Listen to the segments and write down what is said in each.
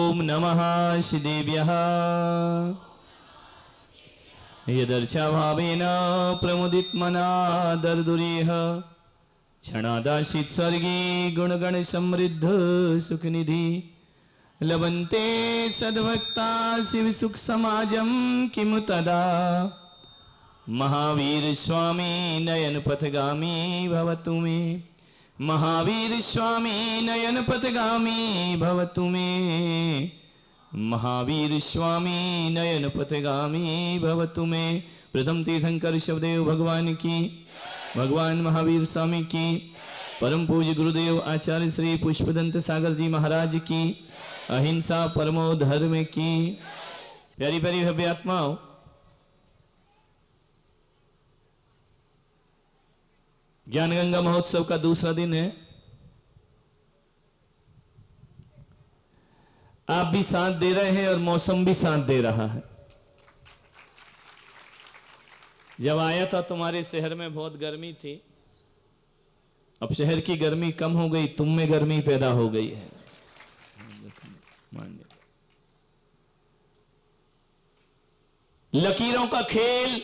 ओम नमः श्रीदेव्यः यदर्चाभावेन प्रमुदितमना दर्दुरेह क्षणादाशित स्वर्गी गुणगण समृद्ध सुखनिधि लभन्ते सद्भक्ता शिव सुख समाजम किमु तदा महावीर स्वामी नयन पथगामी भवतु मे महावीर स्वामी नयन पथगामी भवतु मे महावीर स्वामी नयन पथगामी भवतु मे। प्रथम तीर्थंकर शिवदेव भगवान की, भगवान महावीर स्वामी की, परम पूज्य गुरुदेव आचार्य श्री पुष्पदंत सागर जी महाराज की, अहिंसा परमो धर्म की। प्यारी प्यारी भव्य आत्माओं, ज्ञान गंगा महोत्सव का दूसरा दिन है। आप भी साथ दे रहे हैं और मौसम भी साथ दे रहा है। जब आया था तुम्हारे शहर में बहुत गर्मी थी, अब शहर की गर्मी कम हो गई, तुम में गर्मी पैदा हो गई है। लकीरों का खेल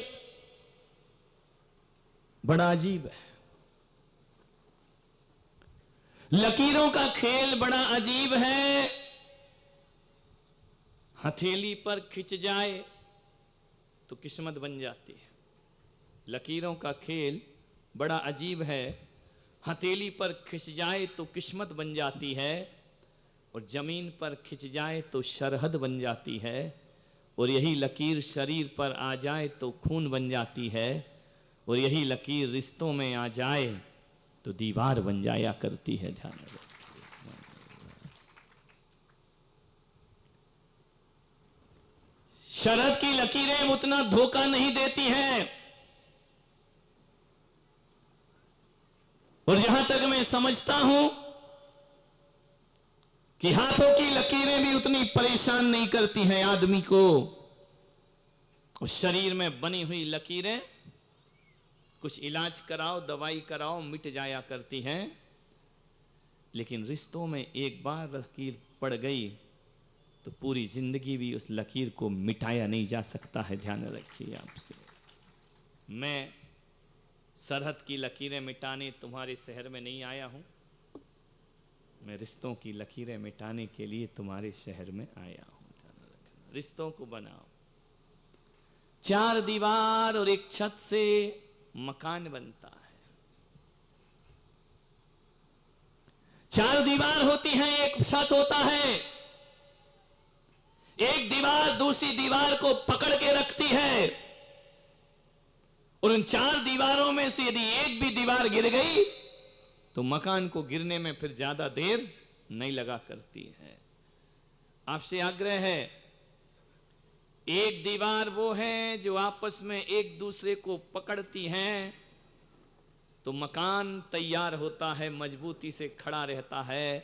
बड़ा अजीब है। लकीरों का खेल बड़ा अजीब है। हथेली पर खिंच जाए तो किस्मत बन जाती है। लकीरों का खेल बड़ा अजीब है। हथेली पर खिंच जाए तो किस्मत बन जाती है, और जमीन पर खिंच जाए तो सरहद बन जाती है, और यही लकीर शरीर पर आ जाए तो खून बन जाती है, और यही लकीर रिश्तों में आ जाए तो दीवार बन जाया करती है। ध्यान रखिए। शरद की लकीरें उतना धोखा नहीं देती हैं, और जहां तक मैं समझता हूं कि हाथों की लकीरें भी उतनी परेशान नहीं करती हैं आदमी को। और शरीर में बनी हुई लकीरें कुछ इलाज कराओ, दवाई कराओ, मिट जाया करती हैं, लेकिन रिश्तों में एक बार लकीर पड़ गई तो पूरी जिंदगी भी उस लकीर को मिटाया नहीं जा सकता है। ध्यान रखिए। आपसे मैं सरहद की लकीरें मिटाने तुम्हारे शहर में नहीं आया हूं, मैं रिश्तों की लकीरें मिटाने के लिए तुम्हारे शहर में आया हूं। रिश्तों को बनाओ। चार दीवार और एक छत से मकान बनता है। चार दीवार होती हैं, एक छत होता है। एक दीवार दूसरी दीवार को पकड़ के रखती है, और उन चार दीवारों में से यदि एक भी दीवार गिर गई तो मकान को गिरने में फिर ज्यादा देर नहीं लगा करती है। आपसे आग्रह है, एक दीवार वो है जो आपस में एक दूसरे को पकड़ती हैं तो मकान तैयार होता है, मजबूती से खड़ा रहता है,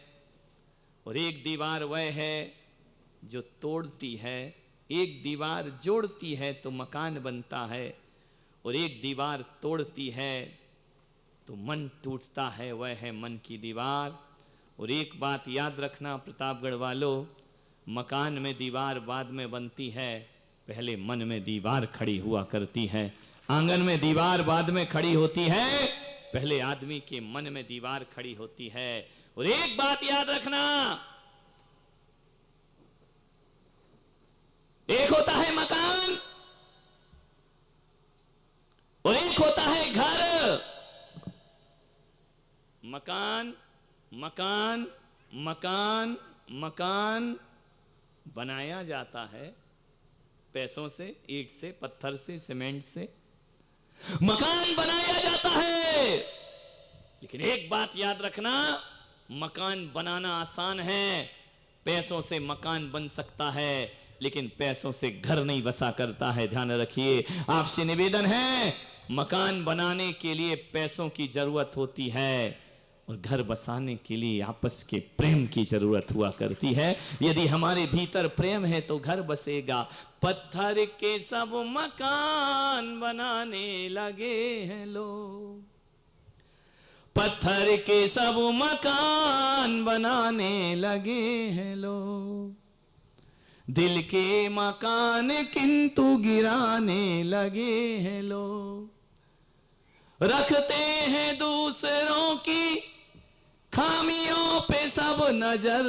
और एक दीवार वह है जो तोड़ती है। एक दीवार जोड़ती है तो मकान बनता है, और एक दीवार तोड़ती है तो मन टूटता है, वह है मन की दीवार। और एक बात याद रखना प्रतापगढ़ वालों, मकान में दीवार बाद में बनती है, पहले मन में दीवार खड़ी हुआ करती है। आंगन में दीवार बाद में खड़ी होती है, पहले आदमी के मन में दीवार खड़ी होती है। और एक बात याद रखना, एक होता है मकान और एक होता है घर। मकान मकान मकान मकान बनाया जाता है पैसों से, ईंट से, पत्थर से, सीमेंट से मकान बनाया जाता है। लेकिन एक बात याद रखना, मकान बनाना आसान है, पैसों से मकान बन सकता है, लेकिन पैसों से घर नहीं बसा करता है। ध्यान रखिए। आपसे निवेदन है, मकान बनाने के लिए पैसों की जरूरत होती है, और घर बसाने के लिए आपस के प्रेम की जरूरत हुआ करती है। यदि हमारे भीतर प्रेम है तो घर बसेगा। पत्थर के सब मकान बनाने लगे हैं लोग, पत्थर के सब मकान बनाने लगे हैं लोग। दिल के मकान किंतु गिराने लगे हैं लोग, रखते हैं दूसरों की खामियों पे सब नजर,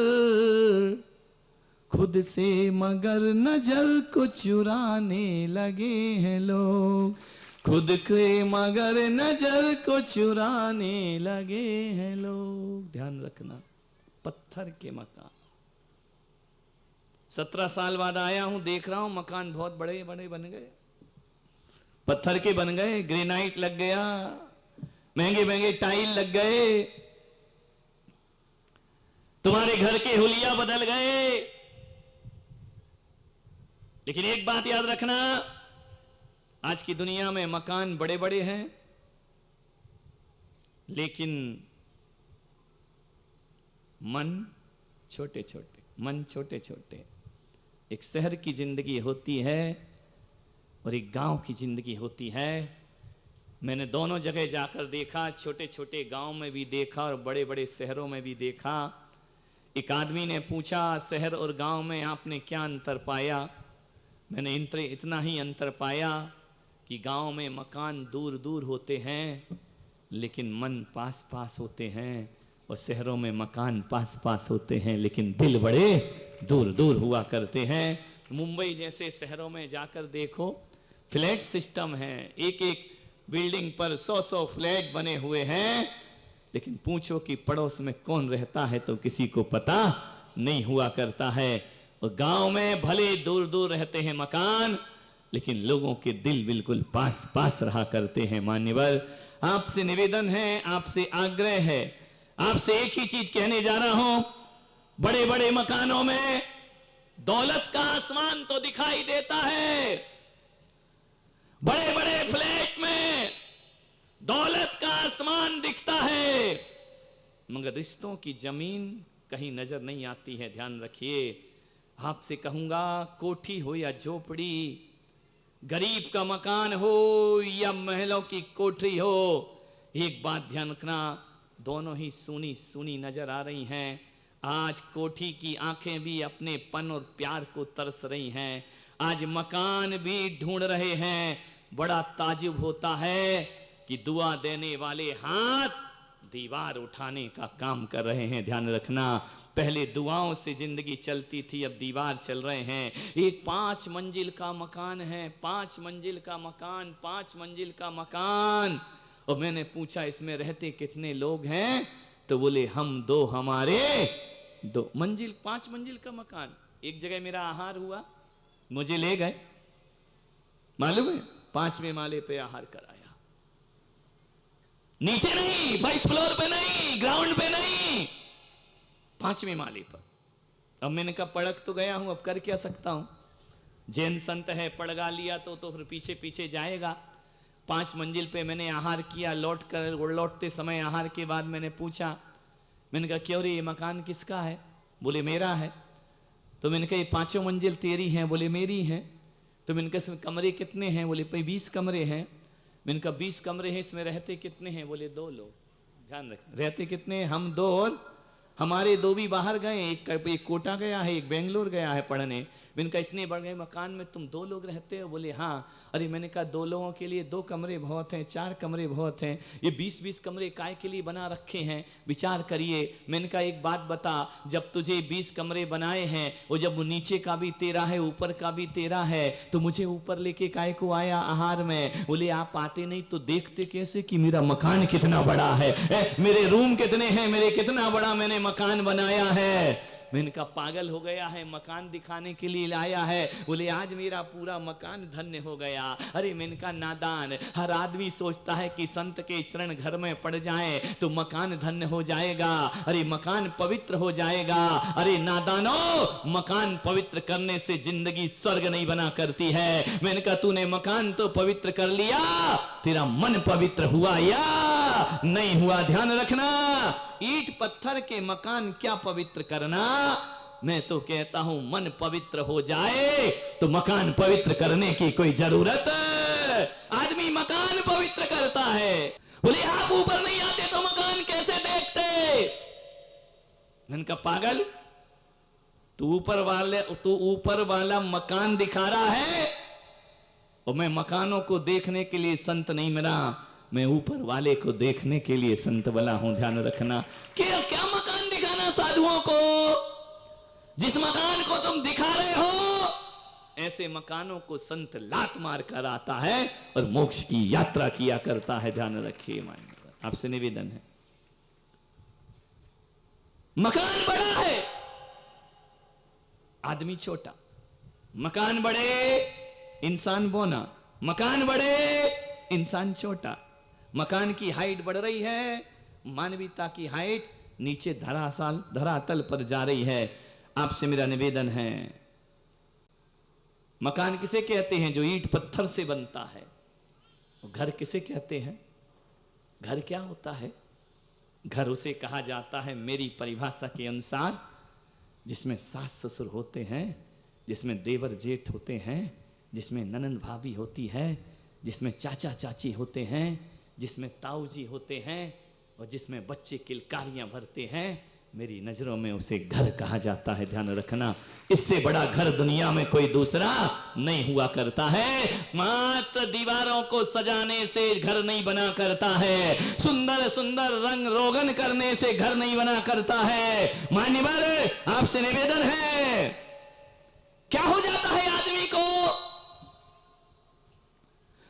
खुद से मगर नजर को चुराने लगे हैं लोग, खुद के मगर नजर को चुराने लगे हैं लोग। ध्यान रखना, पत्थर के मकान। 17 साल बाद आया हूं, देख रहा हूं मकान बहुत बड़े बड़े बन गए, पत्थर के बन गए, ग्रेनाइट लग गया, महंगे महंगे टाइल लग गए, तुम्हारे घर के हुलिया बदल गए। लेकिन एक बात याद रखना, आज की दुनिया में मकान बड़े बड़े हैं, लेकिन मन छोटे छोटे, मन छोटे छोटे। एक शहर की जिंदगी होती है और एक गांव की जिंदगी होती है। मैंने दोनों जगह जाकर देखा, छोटे छोटे गांव में भी देखा और बड़े बड़े शहरों में भी देखा। एक आदमी ने पूछा, शहर और गांव में आपने क्या अंतर पाया? मैंने इतना ही अंतर पाया कि गांव में मकान दूर दूर होते हैं लेकिन मन पास पास होते हैं, और शहरों में मकान पास पास होते हैं लेकिन दिल बड़े दूर दूर हुआ करते हैं। मुंबई जैसे शहरों में जाकर देखो, फ्लैट सिस्टम है, एक एक बिल्डिंग पर 100-100 फ्लैट बने हुए हैं, लेकिन पूछो कि पड़ोस में कौन रहता है तो किसी को पता नहीं हुआ करता है। और गांव में भले दूर दूर रहते हैं मकान, लेकिन लोगों के दिल बिल्कुल पास पास रहा करते हैं। मान्यवर, आपसे निवेदन है, आपसे आग्रह है, आपसे एक ही चीज कहने जा रहा हूं, बड़े बड़े मकानों में दौलत का आसमान तो दिखाई देता है, बड़े बड़े फ्लैट में दौलत का आसमान दिखता है, मगर रिश्तों की जमीन कहीं नजर नहीं आती है। ध्यान रखिए, आपसे कहूंगा, कोठी हो या झोपड़ी, गरीब का मकान हो या महलों की कोठरी हो, एक बात ध्यान रखना, दोनों ही सूनी सूनी नजर आ रही हैं। आज कोठी की आंखें भी अपने पन और प्यार को तरस रही हैं, आज मकान भी ढूंढ रहे हैं। बड़ा ताजुब होता है कि दुआ देने वाले हाथ दीवार उठाने का काम कर रहे हैं। ध्यान रखना, पहले दुआओं से जिंदगी चलती थी, अब दीवार चल रहे हैं। एक 5 मंजिल का मकान है, 5 मंजिल का मकान, 5 मंजिल का मकान। और मैंने पूछा, इसमें रहते कितने लोग हैं? तो बोले, हम 2, हमारे 2 मंजिल, 5 मंजिल का मकान। एक जगह मेरा आहार हुआ, मुझे ले गए, मालूम है, 5वें माले पे आहार कराया, नीचे नहीं, फर्स्ट फ्लोर पे नहीं, ग्राउंड पे नहीं, 5वें माले पर। अब मैंने कहा, पड़क तो गया हूं, अब कर क्या सकता हूं, जैन संत है, पड़गा लिया तो फिर पीछे पीछे जाएगा। 5 मंजिल पे मैंने आहार किया, लौटते समय आहार के बाद मैंने पूछा, मैंने कहा, क्यों रे, ये मकान किसका है? बोले, मेरा है। तो मैंने कहा, ये 5 मंजिल तेरी हैं? बोले, मेरी हैं। तो मैंने कहा, इसमें कमरे कितने हैं? बोले, 20 कमरे हैं। मैंने कहा, 20 कमरे हैं, इसमें रहते कितने हैं? बोले, 2 लोग। ध्यान रख, रहते कितने? हम 2 और हमारे 2 भी बाहर गए, एक कोटा गया है, एक बेंगलोर गया है पढ़ने। मैंने कहा, इतने बड़े मकान में तुम 2 लोग रहते हो? बोले, हाँ। अरे मैंने कहा, 2 लोगों के लिए 2 कमरे बहुत हैं, 4 कमरे बहुत हैं, ये 20-20 कमरे काय के लिए बना रखे हैं? विचार करिए। मैंने कहा, एक बात बता, जब तुझे 20 कमरे बनाए हैं, वो जब नीचे का भी तेरा है, ऊपर का भी तेरा है, तो मुझे ऊपर लेके काय को आया आहार में? बोले, आप आते नहीं तो देखते कैसे कि मेरा मकान कितना बड़ा है, मेरे रूम कितने हैं, मेरे कितना बड़ा मैंने मकान बनाया है। मैंने कहा, पागल हो गया है, मकान दिखाने के लिए लाया है? बोले, आज मेरा पूरा मकान धन्य हो गया। अरे मैंने कहा, नादान, हर आदमी सोचता है कि संत के चरण घर में पड़ जाए तो मकान धन्य हो जाएगा, अरे मकान पवित्र हो जाएगा। अरे नादानो, मकान पवित्र करने से जिंदगी स्वर्ग नहीं बना करती है। मैंने कहा, तूने मकान तो पवित्र कर लिया, तेरा मन पवित्र हुआ या नहीं हुआ? ध्यान रखना, ईंट पत्थर के मकान क्या पवित्र करना, मैं तो कहता हूं मन पवित्र हो जाए तो मकान पवित्र करने की कोई जरूरत। आदमी मकान पवित्र करता है। बोले, आप ऊपर नहीं आते तो मकान कैसे देखते? मैंने कहा, पागल, तू ऊपर वाला मकान दिखा रहा है, और मैं मकानों को देखने के लिए संत नहीं मिला, मैं ऊपर वाले को देखने के लिए संत बना हूं। ध्यान रखना। क्या मकान दिखाना साधुओं को? जिस मकान को तुम दिखा रहे हो, ऐसे मकानों को संत लात मार कर आता है और मोक्ष की यात्रा किया करता है। ध्यान रखिए। आपसे निवेदन है, मकान बड़ा है, आदमी छोटा। मकान बड़े, इंसान बौना। मकान बड़े, इंसान छोटा। मकान की हाइट बढ़ रही है, मानवीयता की हाइट नीचे धरातल पर जा रही है। आपसे मेरा निवेदन है, मकान किसे कहते हैं? जो ईंट पत्थर से बनता है। घर किसे कहते हैं? घर क्या होता है? घर उसे कहा जाता है मेरी परिभाषा के अनुसार जिसमें सास ससुर होते हैं, जिसमें देवर जेठ होते हैं, जिसमें ननंद भाभी होती है, जिसमें चाचा चाची होते हैं, जिसमें ताऊ जी होते हैं, और जिसमें बच्चे किलकारियां भरते हैं। मेरी नजरों में उसे घर कहा जाता है। ध्यान रखना। इससे बड़ा घर दुनिया में कोई दूसरा नहीं हुआ करता है। मात्र दीवारों को सजाने से घर नहीं बना करता है, सुंदर सुंदर रंग रोगन करने से घर नहीं बना करता है। मान्यवर, आपसे निवेदन है, क्या हो जाता है आदमी को?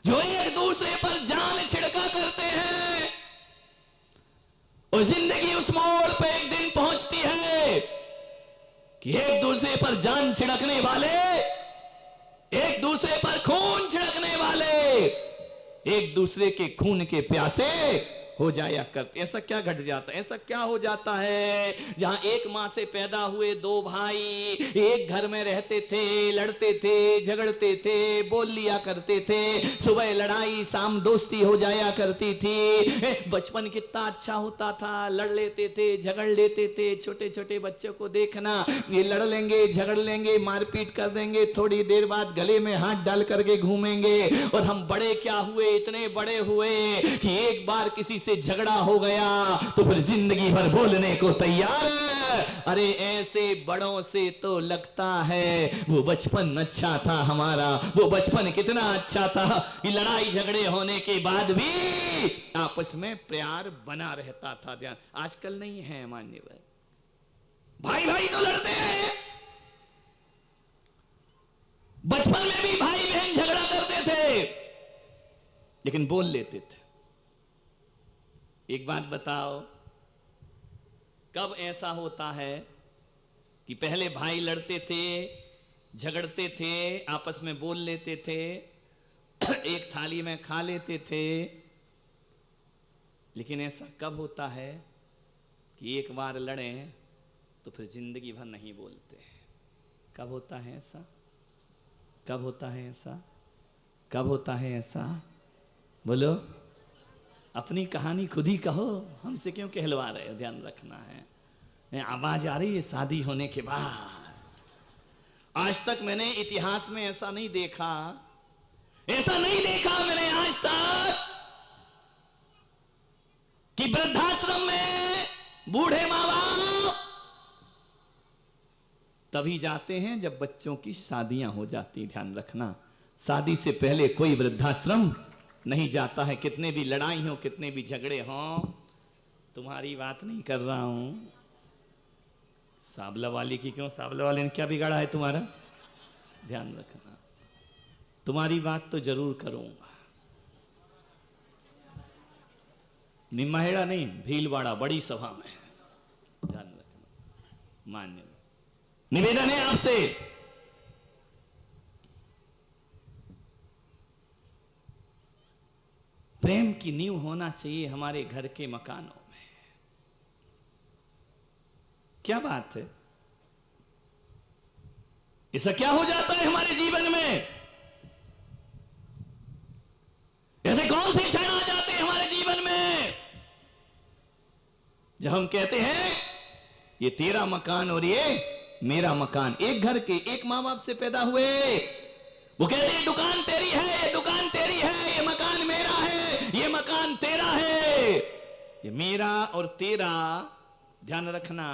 जो एक दूसरे पर जान छिड़का करते हैं, और जिंदगी उस मोड़ पे एक दिन पहुंचती है कि एक दूसरे पर जान छिड़कने वाले, एक दूसरे पर खून छिड़कने वाले, एक दूसरे के खून के प्यासे हो जाया करते। ऐसा क्या घट जाता है? ऐसा क्या हो जाता है? जहां एक मां से पैदा हुए दो भाई एक घर में रहते थे, लड़ते थे, झगड़ते थे, बोल लिया करते थे, सुबह लड़ाई शाम दोस्ती हो जाया करती थी। बचपन कितना अच्छा होता था, लड़ लेते थे, झगड़ लेते थे। छोटे छोटे बच्चों को देखना, ये लड़ लेंगे, झगड़ लेंगे, मारपीट कर देंगे, थोड़ी देर बाद गले में हाथ डाल करके घूमेंगे। और हम बड़े क्या हुए, इतने बड़े हुए कि एक बार किसी से झगड़ा हो गया तो फिर जिंदगी भर बोलने को तैयार है। अरे ऐसे बड़ों से तो लगता है वो बचपन अच्छा था हमारा। वो बचपन कितना अच्छा था कि लड़ाई झगड़े होने के बाद भी आपस में प्यार बना रहता था। ध्यान, आजकल नहीं है मान्यवर। भाई भाई तो लड़ते हैं, बचपन में भी भाई बहन झगड़ा करते थे, लेकिन बोल लेते थे। एक बात बताओ, कब ऐसा होता है कि पहले भाई लड़ते थे, झगड़ते थे, आपस में बोल लेते थे, एक थाली में खा लेते थे, लेकिन ऐसा कब होता है कि एक बार लड़े तो फिर जिंदगी भर नहीं बोलते? कब होता है ऐसा? कब होता है ऐसा? कब होता है ऐसा? बोलो, अपनी कहानी खुद ही कहो, हमसे क्यों कहलवा रहे हो? ध्यान रखना है। आवाज आ रही है शादी होने के बाद। आज तक मैंने इतिहास में ऐसा नहीं देखा, ऐसा नहीं देखा मैंने आज तक कि वृद्धाश्रम में बूढ़े माँ बाप तभी जाते हैं जब बच्चों की शादियां हो जाती। ध्यान रखना, शादी से पहले कोई वृद्धाश्रम नहीं जाता है। कितने भी लड़ाई हो, कितने भी झगड़े हों, तुम्हारी बात नहीं कर रहा हूं। साबला वाली की क्यों? साबला वाले ने क्या बिगाड़ा है तुम्हारा? ध्यान रखना, तुम्हारी बात तो जरूर करूंगा। निम्माहेड़ा नहीं, भीलवाड़ा बड़ी सभा में। ध्यान रखना। मान्य निवेदन है आपसे, प्रेम की नींव होना चाहिए हमारे घर के मकानों में। क्या बात है? ऐसा क्या हो जाता है हमारे जीवन में? ऐसे कौन से क्षण आ जाते हैं हमारे जीवन में जब हम कहते हैं ये तेरा मकान और ये मेरा मकान? एक घर के एक मां बाप से पैदा हुए, वो कहते हैं दुकान तेरी है, ये दुकान तेरी है, ये मकान मेरा है, ये मकान तेरा है। ये मेरा और तेरा, ध्यान रखना,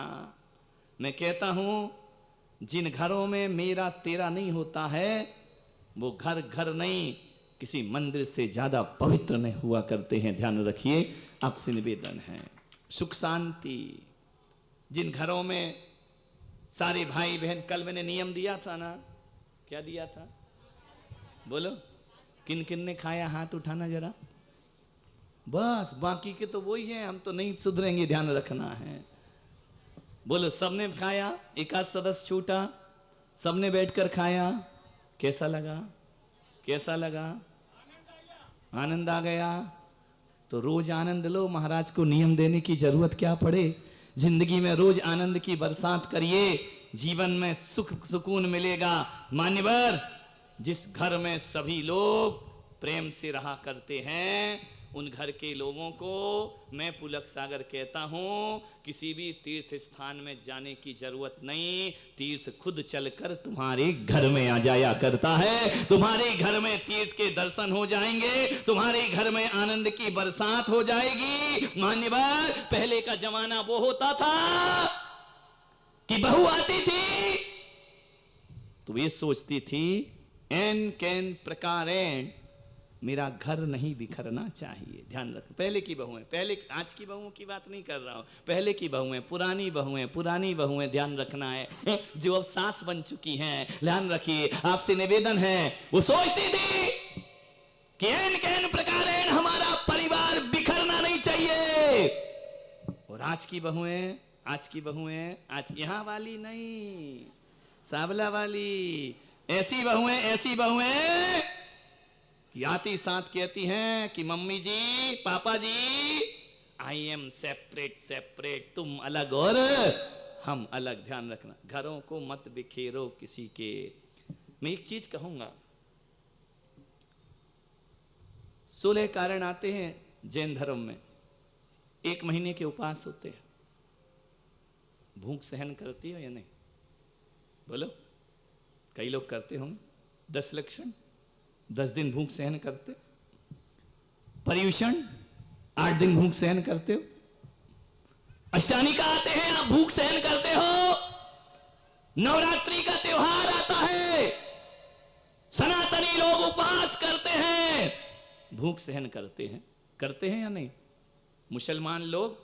मैं कहता हूं जिन घरों में मेरा तेरा नहीं होता है वो घर घर नहीं, किसी मंदिर से ज्यादा पवित्र नहीं हुआ करते हैं। ध्यान रखिए, आपसे निवेदन है। सुख शांति, जिन घरों में सारे भाई बहन, कल मैंने नियम दिया था ना, क्या दिया था बोलो, किन किन ने खाया हाथ उठाना जरा, बस बाकी के तो वही है, हम तो नहीं सुधरेंगे, ध्यान रखना है। बोलो, सबने खाया, एक आध सदस्य छूटा, सबने बैठकर खाया, कैसा लगा, कैसा लगा, आनंद आ गया। तो रोज आनंद लो, महाराज को नियम देने की जरूरत क्या पड़े, जिंदगी में रोज आनंद की बरसात करिए, जीवन में सुख सुकून मिलेगा। मान्यवर, जिस घर में सभी लोग प्रेम से रहा करते हैं उन घर के लोगों को मैं पुलक सागर कहता हूं, किसी भी तीर्थ स्थान में जाने की जरूरत नहीं, तीर्थ खुद चलकर तुम्हारे घर में आ जाया करता है। तुम्हारे घर में तीर्थ के दर्शन हो जाएंगे, तुम्हारे घर में आनंद की बरसात हो जाएगी। मान्यवर, पहले का जमाना वो होता था कि बहू आती थी तो ये सोचती थी एन कैन प्रकारेण मेरा घर नहीं बिखरना चाहिए। ध्यान रखो, पहले की बहुएं, पहले, आज की बहुओं की बात नहीं कर रहा हूं, पहले की बहुएं, पुरानी बहुएं, पुरानी बहुएं, ध्यान रखना है, जो अब सास बन चुकी हैं, ध्यान रखिए, आपसे निवेदन है। वो सोचती थी कि एन कैन प्रकारेण हमारा परिवार बिखरना नहीं चाहिए। और आज की बहुएं, आज की बहुएं, आज यहां वाली नहीं, सावला वाली, ऐसी बहुएं, ऐसी बहुएं कि आती साथ कहती हैं कि मम्मी जी, पापा जी, आई एम सेपरेट, सेपरेट, तुम अलग और हम अलग। ध्यान रखना, घरों को मत बिखेरो किसी के। मैं एक चीज कहूंगा, 16 कारण आते हैं जैन धर्म में, 1 महीने के उपवास होते हैं। भूख सहन करती हो या नहीं, बोलो, कई लोग करते होंगे। 10 लक्षण, 10 दिन भूख सहन करते। पर्युषण, 8 दिन भूख सहन करते हो। अष्टानिका आते हैं, आप भूख सहन करते हो। नवरात्रि का त्योहार आता है, सनातनी लोग उपवास करते हैं, भूख सहन करते हैं, करते हैं या नहीं। मुसलमान लोग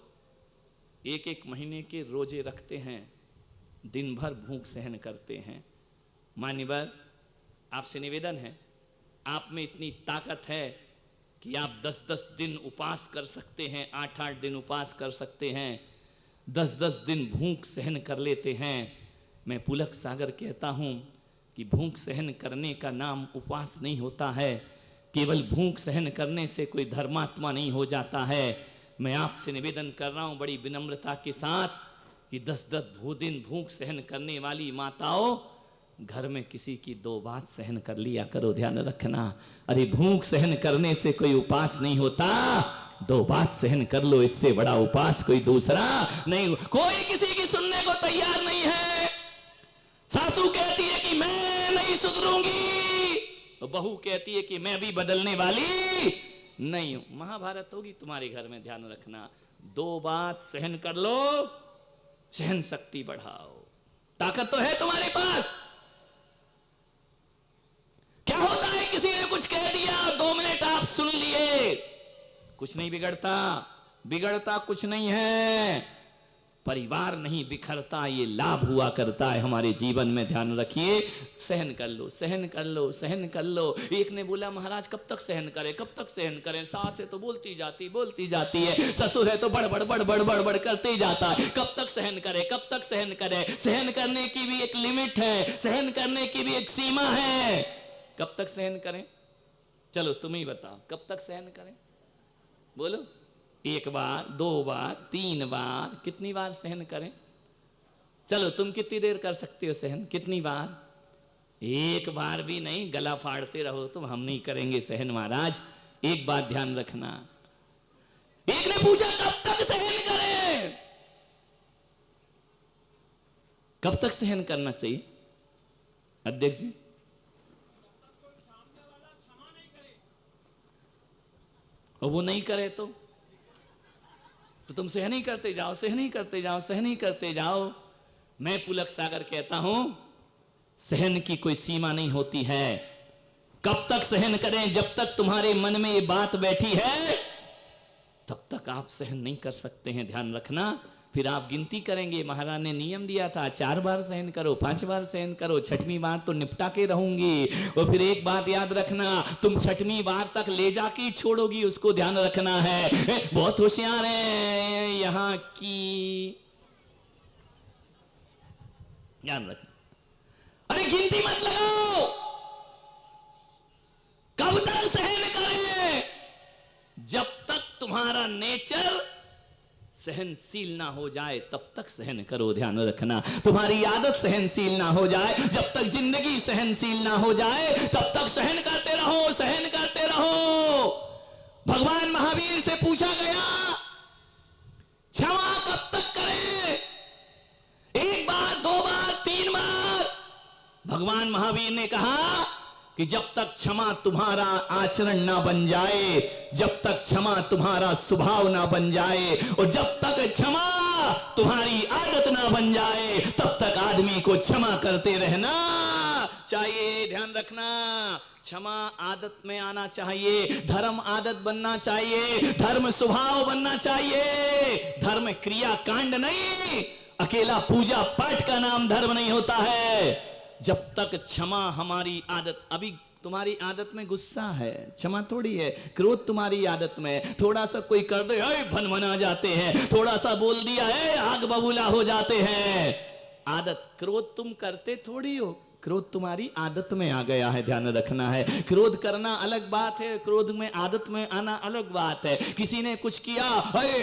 1-1 महीने के रोजे रखते हैं, दिन भर भूख सहन करते हैं। मान्यवर, आपसे निवेदन है, आप में इतनी ताकत है कि आप 10-10 दिन उपवास कर सकते हैं, 8-8 दिन उपवास कर सकते हैं, 10-10 दिन भूख सहन कर लेते हैं। मैं पुलक सागर कहता हूँ कि भूख सहन करने का नाम उपवास नहीं होता है, केवल भूख सहन करने से कोई धर्मात्मा नहीं हो जाता है। मैं आपसे निवेदन कर रहा हूँ बड़ी विनम्रता के साथ कि 10-10 दिन भूख सहन करने वाली माताओं, घर में किसी की 2 बात सहन कर लिया करो। ध्यान रखना, अरे भूख सहन करने से कोई उपास नहीं होता, 2 बात सहन कर लो, इससे बड़ा उपास कोई दूसरा नहीं। कोई किसी की सुनने को तैयार नहीं है। सासू कहती है कि मैं नहीं सुधरूंगी, तो बहू कहती है कि मैं भी बदलने वाली नहीं हूं। महाभारत होगी तुम्हारे घर में, ध्यान रखना, 2 बात सहन कर लो, सहन शक्ति बढ़ाओ, ताकत तो है तुम्हारे पास। क्या होता है, किसी ने कुछ कह दिया, 2 मिनट आप सुन लिए, कुछ नहीं बिगड़ता, बिगड़ता कुछ नहीं है, परिवार नहीं बिखरता, ये लाभ हुआ करता है हमारे जीवन में। ध्यान रखिए, सहन कर लो, सहन कर लो, सहन कर लो। एक ने बोला, महाराज कब तक सहन करें, कब तक सहन करें, सास है तो बोलती जाती है, ससुर है तो बड़ करते ही जाता है, कब तक सहन करें, कब तक सहन करें। सहन करने की भी एक लिमिट है, सहन करने की भी एक सीमा है। कब तक सहन करें, चलो तुम ही बताओ, कब तक सहन करें, बोलो। 1 बार, 2 बार, 3 बार, कितनी बार सहन करें। चलो तुम कितनी देर कर सकते हो सहन, कितनी बार। 1 बार भी नहीं, गला फाड़ते रहो तुम, हम नहीं करेंगे सहन महाराज। एक बात ध्यान रखना, एक ने पूछा कब तक सहन करें, कब तक सहन करना चाहिए अध्यक्ष जी। और वो नहीं करे तो तुम सहन ही करते जाओ, सहन ही करते जाओ, सहन ही करते जाओ। मैं पुलक सागर कहता हूं सहन की कोई सीमा नहीं होती है। कब तक सहन करें? जब तक तुम्हारे मन में ये बात बैठी है तब तक आप सहन नहीं कर सकते हैं, ध्यान रखना। फिर आप गिनती करेंगे, महाराज ने नियम दिया था 4 बार सहन करो, 5 बार सहन करो, 6वीं बार तो निपटा के रहूंगी। और फिर एक बात याद रखना, तुम 6वीं बार तक ले जाके ही छोड़ोगी, उसको ध्यान रखना है। बहुत होशियार है यहां की, ध्यान रखना। अरे गिनती मत लगाओ, कब तक सहन करें? जब तक तुम्हारा नेचर सहनशील ना हो जाए तब तक सहन करो, ध्यान रखना। तुम्हारी आदत सहनशील ना हो जाए, जब तक जिंदगी सहनशील ना हो जाए तब तक सहन करते रहो, सहन करते रहो। भगवान महावीर से पूछा गया क्षमा कब तक करें? 1 बार, 2 बार, 3 बार? भगवान महावीर ने कहा कि जब तक क्षमा तुम्हारा आचरण ना बन जाए, जब तक क्षमा तुम्हारा स्वभाव ना बन जाए, और जब तक क्षमा तुम्हारी आदत ना बन जाए तब तक आदमी को क्षमा करते रहना चाहिए। ध्यान रखना, क्षमा आदत में आना चाहिए, धर्म आदत बनना चाहिए, धर्म स्वभाव बनना चाहिए। धर्म क्रिया कांड नहीं, अकेला पूजा पाठ का नाम धर्म नहीं होता है। जब तक क्षमा हमारी आदत, अभी तुम्हारी आदत में गुस्सा है, क्षमा थोड़ी है। क्रोध तुम्हारी आदत में, थोड़ा सा कोई कर दे भनभना जाते हैं, थोड़ा सा बोल दिया है आग बबूला हो जाते हैं। आदत, क्रोध तुम करते थोड़ी हो, क्रोध तुम्हारी आदत में आ गया है, ध्यान रखना है। क्रोध करना अलग बात है, क्रोध में आदत में आना अलग बात है। किसी ने कुछ किया,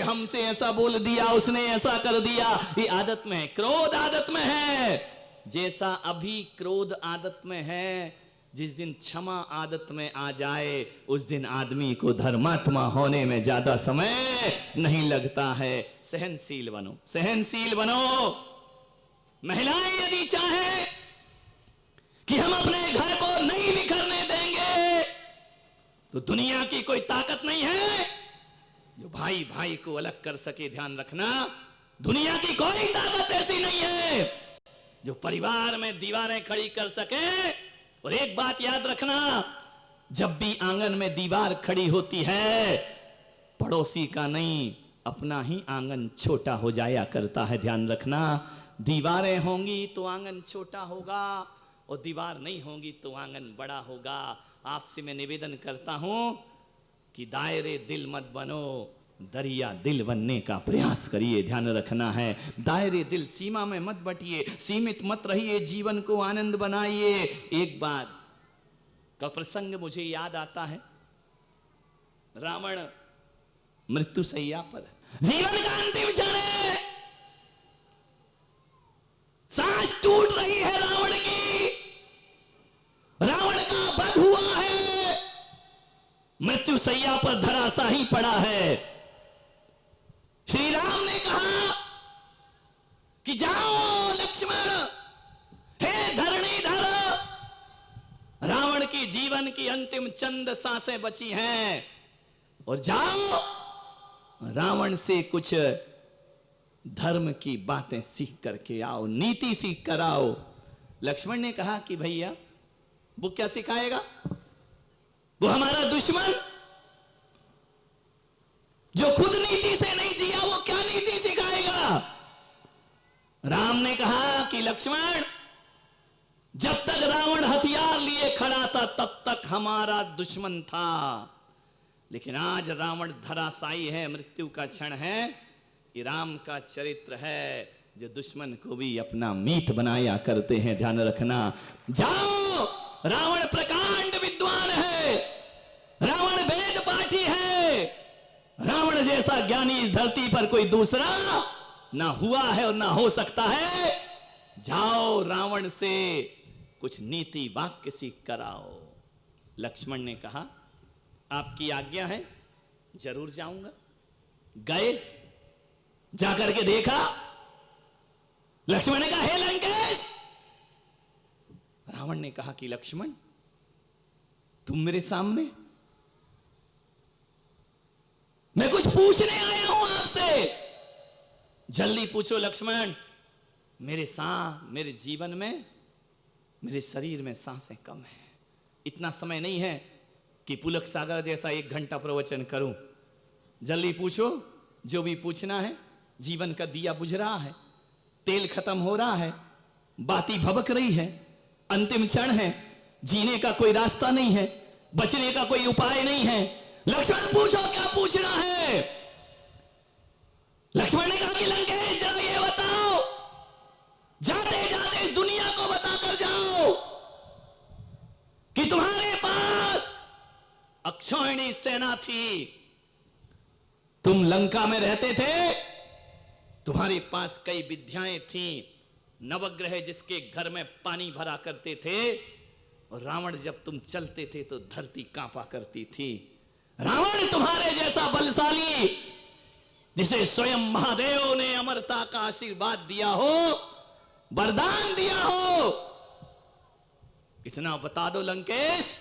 हमसे ऐसा बोल दिया, उसने ऐसा कर दिया, ये आदत में है, क्रोध आदत में है। जैसा अभी क्रोध आदत में है, जिस दिन क्षमा आदत में आ जाए उस दिन आदमी को धर्मात्मा होने में ज्यादा समय नहीं लगता है। सहनशील बनो, सहनशील बनो। महिलाएं यदि चाहें कि हम अपने घर को नहीं बिखरने देंगे तो दुनिया की कोई ताकत नहीं है जो भाई भाई को अलग कर सके। ध्यान रखना, दुनिया की कोई ताकत ऐसी नहीं है जो परिवार में दीवारें खड़ी कर सके। और एक बात याद रखना, जब भी आंगन में दीवार खड़ी होती है पड़ोसी का नहीं, अपना ही आंगन छोटा हो जाया करता है। ध्यान रखना, दीवारें होंगी तो आंगन छोटा होगा और दीवार नहीं होंगी तो आंगन बड़ा होगा। आपसे मैं निवेदन करता हूं कि दायरे दिल मत बनो, दरिया दिल बनने का प्रयास करिए। ध्यान रखना है, दायरे दिल, सीमा में मत बटिए, सीमित मत रहिए, जीवन को आनंद बनाइए। एक बार का प्रसंग मुझे याद आता है, रावण मृत्यु शैया पर, जीवन का अंतिम क्षण है, सांस टूट रही है रावण की, रावण का वध हुआ है, मृत्यु शैया पर धराशाही पड़ा है। श्री राम ने कहा कि जाओ लक्ष्मण, हे धरणीधर, रावण की जीवन की अंतिम चंद सांसें बची हैं और जाओ रावण से कुछ धर्म की बातें सीख करके आओ, नीति सीख कर आओ। लक्ष्मण ने कहा कि भैया वो क्या सिखाएगा, वो हमारा दुश्मन जो खुद नीति से नहीं जिया वो क्या नीति सिखाएगा। राम ने कहा कि लक्ष्मण, जब तक रावण हथियार लिए खड़ा था तब तक हमारा दुश्मन था, लेकिन आज रावण धराशायी है, मृत्यु का क्षण है, ये राम का चरित्र है जो दुश्मन को भी अपना मीत बनाया करते हैं। ध्यान रखना, जाओ, रावण प्रकांड विद्वान है, रावण वेद पाठी है, रावण जैसा ज्ञानी इस धरती पर कोई दूसरा ना हुआ है और ना हो सकता है। जाओ रावण से कुछ नीति वाक्य सीख कर आओ। लक्ष्मण ने कहा आपकी आज्ञा है, जरूर जाऊंगा। गए, जाकर के देखा, लक्ष्मण ने कहा हे लंकेश, रावण ने कहा कि लक्ष्मण तुम मेरे सामने, मैं कुछ पूछने आया हूं आपसे, जल्दी पूछो लक्ष्मण। मेरे जीवन में मेरे शरीर में सांसें कम है, इतना समय नहीं है कि पुलक सागर जैसा 1 घंटा प्रवचन करूं। जल्दी पूछो, जो भी पूछना है। जीवन का दिया बुझ रहा है, तेल खत्म हो रहा है, बाती भबक रही है, अंतिम क्षण है, जीने का कोई रास्ता नहीं है, बचने का कोई उपाय नहीं है। लक्ष्मण पूछो क्या पूछना है। लक्ष्मण ने कहा कि लंकेश जरा ये बताओ, जाते जाते इस दुनिया को बताकर जाओ कि तुम्हारे पास अक्षौहिणी सेना थी, तुम लंका में रहते थे, तुम्हारे पास कई विद्याएं थी, नवग्रह जिसके घर में पानी भरा करते थे, और रावण जब तुम चलते थे तो धरती कांपा करती थी। रावण तुम्हारे जैसा बलशाली, जिसे स्वयं महादेव ने अमरता का आशीर्वाद दिया हो, वरदान दिया हो, इतना बता दो लंकेश,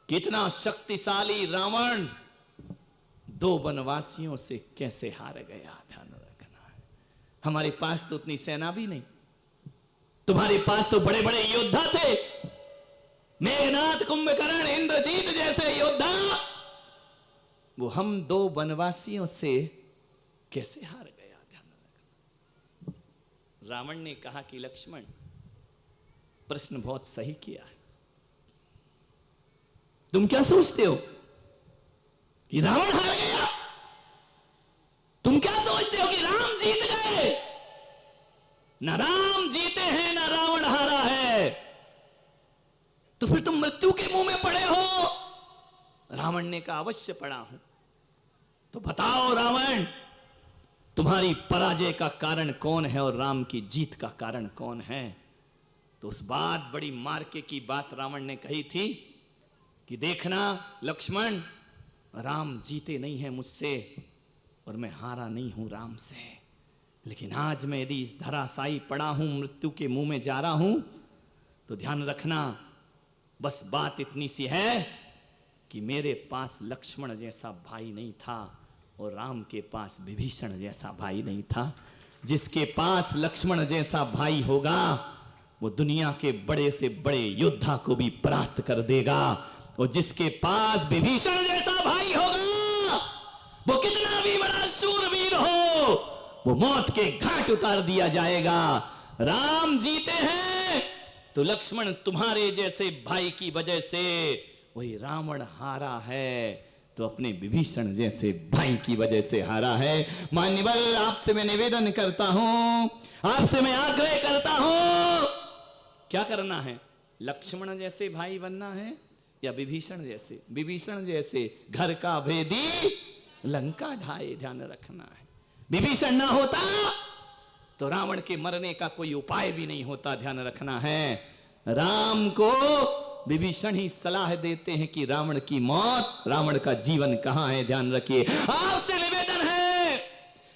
कितना शक्तिशाली रावण 2 वनवासियों से कैसे हार गया। ध्यान रखना है। हमारे पास तो उतनी सेना भी नहीं, तुम्हारे पास तो बड़े बड़े योद्धा थे, मेघनाथ, कुंभकर्ण, इंद्रजीत जैसे योद्धा, वो हम 2 वनवासियों से कैसे हार गया। ध्यान रखना। रावण ने कहा कि लक्ष्मण, प्रश्न बहुत सही किया है। तुम क्या सोचते हो कि रावण हार गया? तुम क्या सोचते हो कि राम जीत गए? ना राम जीते हैं, ना रावण हारा है। तो फिर तुम मृत्यु के मुंह में पड़े हो। रावण ने कहा अवश्य पड़ा हूं। तो बताओ रावण, तुम्हारी पराजय का कारण कौन है और राम की जीत का कारण कौन है? तो उस बात, बड़ी मार्के की बात रावण ने कही थी कि देखना लक्ष्मण, राम जीते नहीं है मुझसे और मैं हारा नहीं हूं राम से, लेकिन आज मैं यदि इस धराशायी पड़ा हूं, मृत्यु के मुंह में जा रहा हूं, तो ध्यान रखना, बस बात इतनी सी है कि मेरे पास लक्ष्मण जैसा भाई नहीं था और राम के पास विभीषण जैसा भाई नहीं था। जिसके पास लक्ष्मण जैसा भाई होगा वो दुनिया के बड़े से बड़े योद्धा को भी परास्त कर देगा, और जिसके पास विभीषण जैसा भाई होगा वो कितना भी बड़ा शूरवीर हो, वो मौत के घाट उतार दिया जाएगा। राम जीते हैं तो लक्ष्मण तुम्हारे जैसे भाई की वजह से, वही रावण हारा है तो अपने विभीषण जैसे भाई की वजह से हारा है। मान्यवर, आपसे मैं निवेदन करता हूं, आपसे मैं आग्रह करता हूं, क्या करना है? लक्ष्मण जैसे भाई बनना है या विभीषण जैसे? विभीषण जैसे घर का भेदी लंका ढाए, ध्यान रखना है। विभीषण ना होता तो रावण के मरने का कोई उपाय भी नहीं होता, ध्यान रखना है। राम को विभीषण ही सलाह देते हैं कि रावण की मौत, रावण का जीवन कहां है, ध्यान रखिए। आपसे निवेदन है,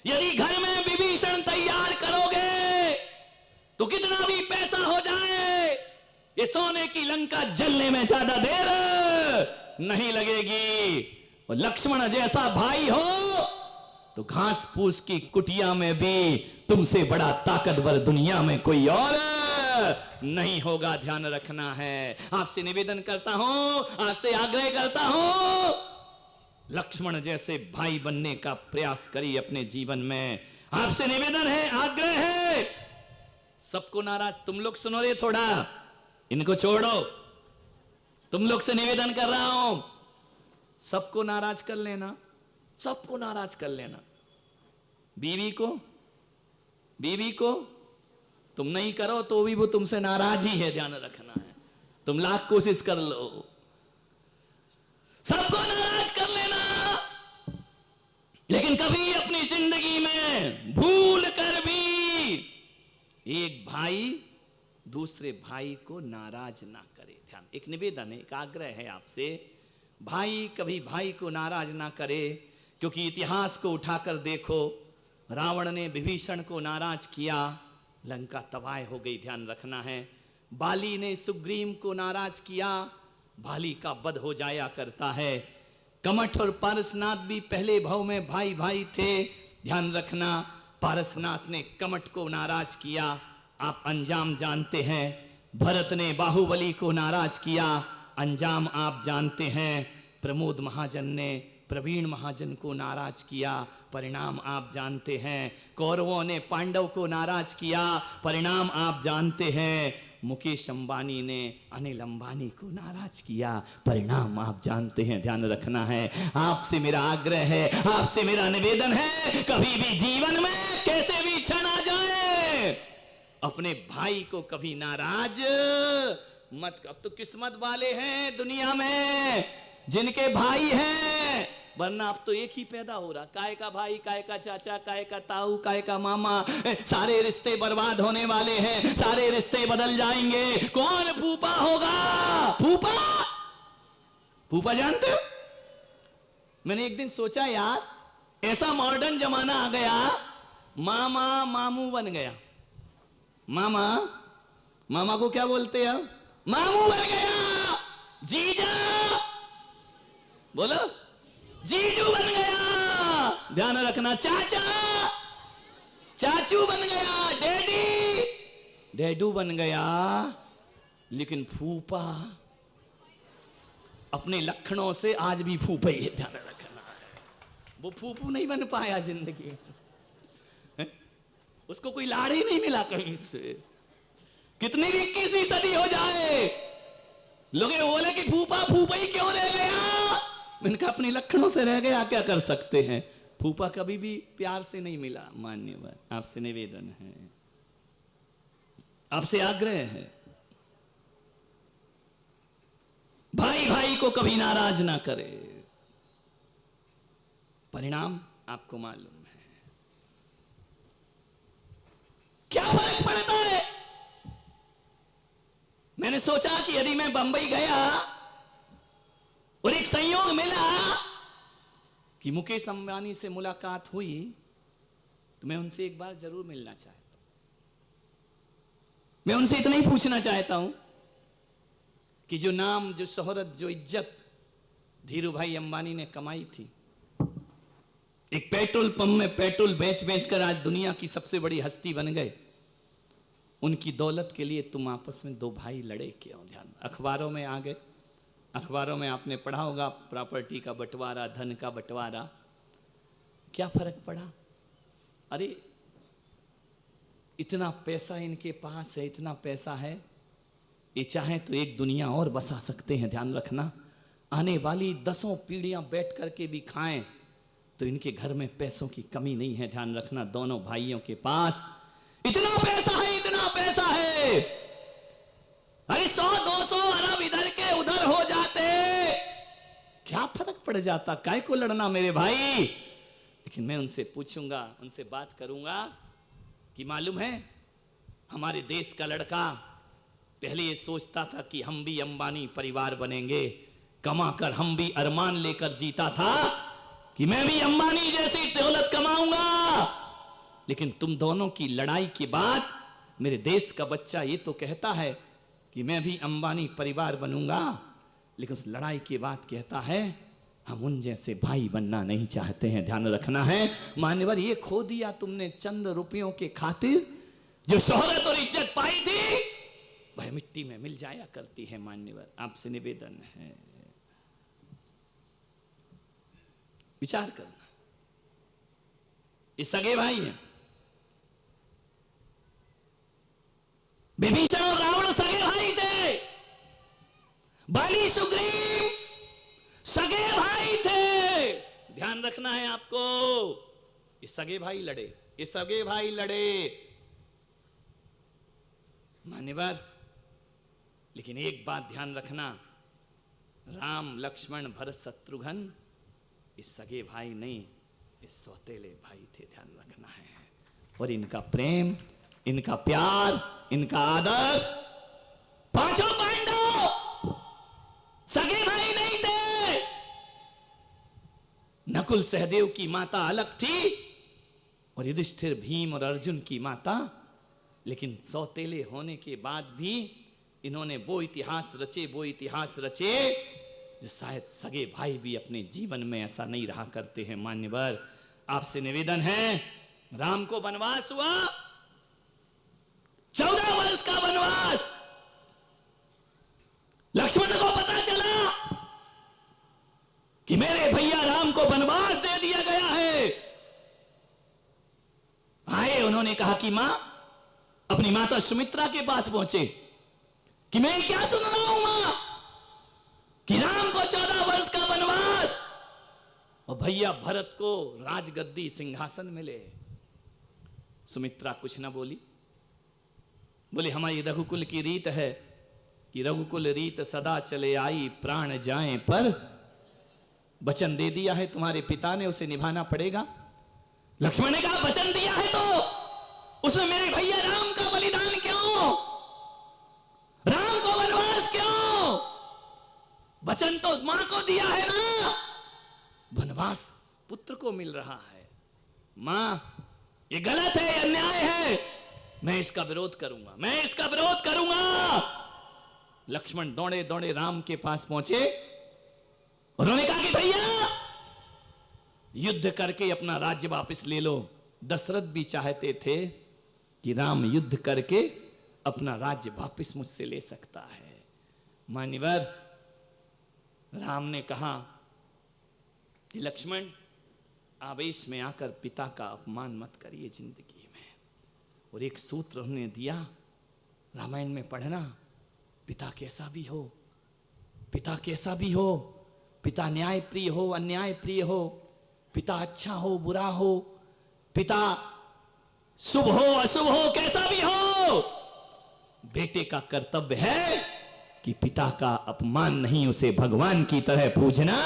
यदि घर में विभीषण तैयार करोगे तो कितना भी पैसा हो जाए, ये सोने की लंका जलने में ज्यादा देर नहीं लगेगी। और लक्ष्मण जैसा भाई हो तो घास फूस की कुटिया में भी तुमसे बड़ा ताकतवर दुनिया में कोई और नहीं होगा, ध्यान रखना है। आपसे निवेदन करता हूं, आपसे आग्रह करता हूं, लक्ष्मण जैसे भाई बनने का प्रयास करिए अपने जीवन में। आपसे निवेदन है, आग्रह है। सबको नाराज, तुम लोग सुनो रे, थोड़ा इनको छोड़ो, तुम लोग से निवेदन कर रहा हूं, सबको नाराज कर लेना, सबको नाराज कर लेना। बीवी को तुम नहीं करो तो भी वो तुमसे नाराज ही है, ध्यान रखना है। तुम लाख कोशिश कर लो, सबको नाराज कर लेना, लेकिन कभी अपनी जिंदगी में भूल कर भी एक भाई दूसरे भाई को नाराज ना करे। ध्यान, एक निवेदन है, एक आग्रह है आपसे, भाई कभी भाई को नाराज ना करे, क्योंकि इतिहास को उठाकर देखो, रावण ने विभीषण को नाराज किया, लंका तबाह हो गई, ध्यान रखना है। बाली ने सुग्रीव को नाराज किया, बाली का वध हो जाया करता है। कमठ और पारसनाथ भी पहले भाव में भाई भाई थे, ध्यान रखना। पारसनाथ ने कमठ को नाराज किया, आप अंजाम जानते हैं। भरत ने बाहुबली को नाराज किया, अंजाम आप जानते हैं। प्रमोद महाजन ने प्रवीण महाजन को नाराज किया, परिणाम आप जानते हैं। कौरवों ने पांडव को नाराज किया, परिणाम आप जानते हैं। मुकेश अंबानी ने अनिल अंबानी को नाराज किया, परिणाम आप जानते हैं। ध्यान रखना है। आपसे मेरा आग्रह है, आपसे मेरा निवेदन है, कभी भी जीवन में कैसे भी क्षण आ जाए, अपने भाई को कभी नाराज मत। अब तो किस्मत वाले हैं दुनिया में जिनके भाई हैं, वरना अब तो एक ही पैदा हो रहा, काय का भाई, काय का चाचा, काय का ताऊ, काय का मामा। सारे रिश्ते बर्बाद होने वाले हैं, सारे रिश्ते बदल जाएंगे। कौन फूफा होगा? फूफा, फूफा जानते हो? मैंने एक दिन सोचा यार, ऐसा मॉडर्न जमाना आ गया, मामा मामू बन गया। मामा, मामा को क्या बोलते हैं? मामू बन गया। जीजा, बोलो, जीजू बन गया। ध्यान रखना। चाचा, चाचू बन गया। डैडी, डैडू बन गया। लेकिन फूफा अपने लक्षणों से आज भी फूफा ही है। ध्यान रखना है, वो फूफू नहीं बन पाया जिंदगी में। उसको कोई लाड़ ही नहीं मिला कहीं से। कितनी भी 21वीं सदी हो जाए, लोग बोले कि फूफा फूफा ही क्यों रह गया? मैंने कहा अपने लक्षणों से रह गया, क्या कर सकते हैं। फूफा कभी भी प्यार से नहीं मिला। मान्यवर, आपसे निवेदन है, आपसे आग्रह है, भाई भाई को कभी नाराज ना करे। परिणाम आपको मालूम है, क्या फर्क पड़ता है। मैंने सोचा कि यदि मैं बंबई गया और एक संयोग मिला कि मुकेश अंबानी से मुलाकात हुई, तो मैं उनसे एक बार जरूर मिलना चाहता हूं। मैं उनसे इतना ही पूछना चाहता हूं कि जो नाम, जो शोहरत, जो इज्जत धीरू भाई अंबानी ने कमाई थी, एक पेट्रोल पंप में पेट्रोल बेच बेच कर आज दुनिया की सबसे बड़ी हस्ती बन गए, उनकी दौलत के लिए तुम आपस में दो भाई लड़े क्यों? ध्यान। अखबारों में आ गए, अखबारों में आपने पढ़ा होगा, प्रॉपर्टी का बंटवारा, धन का बंटवारा। क्या फर्क पड़ा? अरे इतना पैसा इनके पास है, इतना पैसा है, ये चाहे तो एक दुनिया और बसा सकते हैं। ध्यान रखना। आने वाली 10 पीढ़ियां बैठ करके भी खाएं तो इनके घर में पैसों की कमी नहीं है। ध्यान रखना। दोनों भाइयों के पास इतना पैसा है, इतना पैसा है। अरे 100-200 अरब इधर के उधर हो जाते, क्या फर्क पड़ जाता? काय को लड़ना मेरे भाई। लेकिन मैं उनसे पूछूंगा, उनसे बात करूंगा कि मालूम है, हमारे देश का लड़का पहले ये सोचता था कि हम भी अंबानी परिवार बनेंगे, कमाकर हम भी अरमान लेकर जीता था कि मैं भी अंबानी जैसी दौलत कमाऊंगा। लेकिन तुम दोनों की लड़ाई के बाद मेरे देश का बच्चा ये तो कहता है कि मैं भी अंबानी परिवार बनूंगा, लेकिन उस लड़ाई के बाद कहता है हम उन जैसे भाई बनना नहीं चाहते हैं। ध्यान रखना है। मान्यवर, ये खो दिया तुमने चंद रुपयों के खातिर। जो शोहरत और इज्जत पाई थी वह मिट्टी में मिल जाया करती है। मान्यवर, आपसे निवेदन है, विचार करना। ये सगे भाई हैं। विभीषण और रावण सगे भाई थे, बलि सुग्रीव सगे भाई थे। ध्यान रखना है आपको। ये सगे भाई लड़े, ये सगे भाई लड़े। मान्यवर, लेकिन एक बात ध्यान रखना, राम लक्ष्मण भरत शत्रुघ्न ये सगे भाई नहीं, ये सौतेले भाई थे। ध्यान रखना है। और इनका प्रेम, इनका प्यार, इनका आदर्श, पांचों पांडव सगे भाई नहीं थे। नकुल सहदेव की माता अलग थी और युधिष्ठिर, भीम और अर्जुन की माता, लेकिन सौतेले होने के बाद भी इन्होंने वो इतिहास रचे जो शायद सगे भाई भी अपने जीवन में ऐसा नहीं रहा करते हैं। मान्यवर, आपसे निवेदन है, राम को वनवास हुआ, 14 वर्ष का वनवास, लक्ष्मण को पता चला कि मेरे भैया राम को वनवास दे दिया गया है। आए, उन्होंने कहा कि मां, अपनी माता सुमित्रा के पास पहुंचे कि मैं क्या सुन रहा हूं मां, कि राम को 14 वर्ष का वनवास और भैया भरत को राजगद्दी सिंहासन मिले। सुमित्रा कुछ ना बोली, बोले हमारी रघुकुल की रीत है कि रघुकुल रीत सदा चले आई, प्राण जाएं पर वचन दे दिया है तुम्हारे पिता ने, उसे निभाना पड़ेगा। लक्ष्मण ने कहा वचन दिया है तो उसमें मेरे भैया राम का बलिदान क्यों, राम को वनवास क्यों? वचन तो मां को दिया है ना, वनवास पुत्र को मिल रहा है। मां, ये गलत है, अन्याय है, मैं इसका विरोध करूंगा, मैं इसका विरोध करूंगा। लक्ष्मण दौड़े दौड़े राम के पास पहुंचे, उन्होंने कहा कि भैया युद्ध करके अपना राज्य वापस ले लो। दशरथ भी चाहते थे कि राम युद्ध करके अपना राज्य वापस मुझसे ले सकता है। मान्यवर, राम ने कहा कि लक्ष्मण, आवेश में आकर पिता का अपमान मत करिए जिंदगी में। और एक सूत्र उन्होंने दिया, रामायण में पढ़ना, पिता कैसा भी हो, पिता कैसा भी हो, पिता न्याय प्रिय हो अन्याय प्रिय हो, पिता अच्छा हो बुरा हो, पिता शुभ हो अशुभ हो, कैसा भी हो, बेटे का कर्तव्य है कि पिता का अपमान नहीं, उसे भगवान की तरह पूजना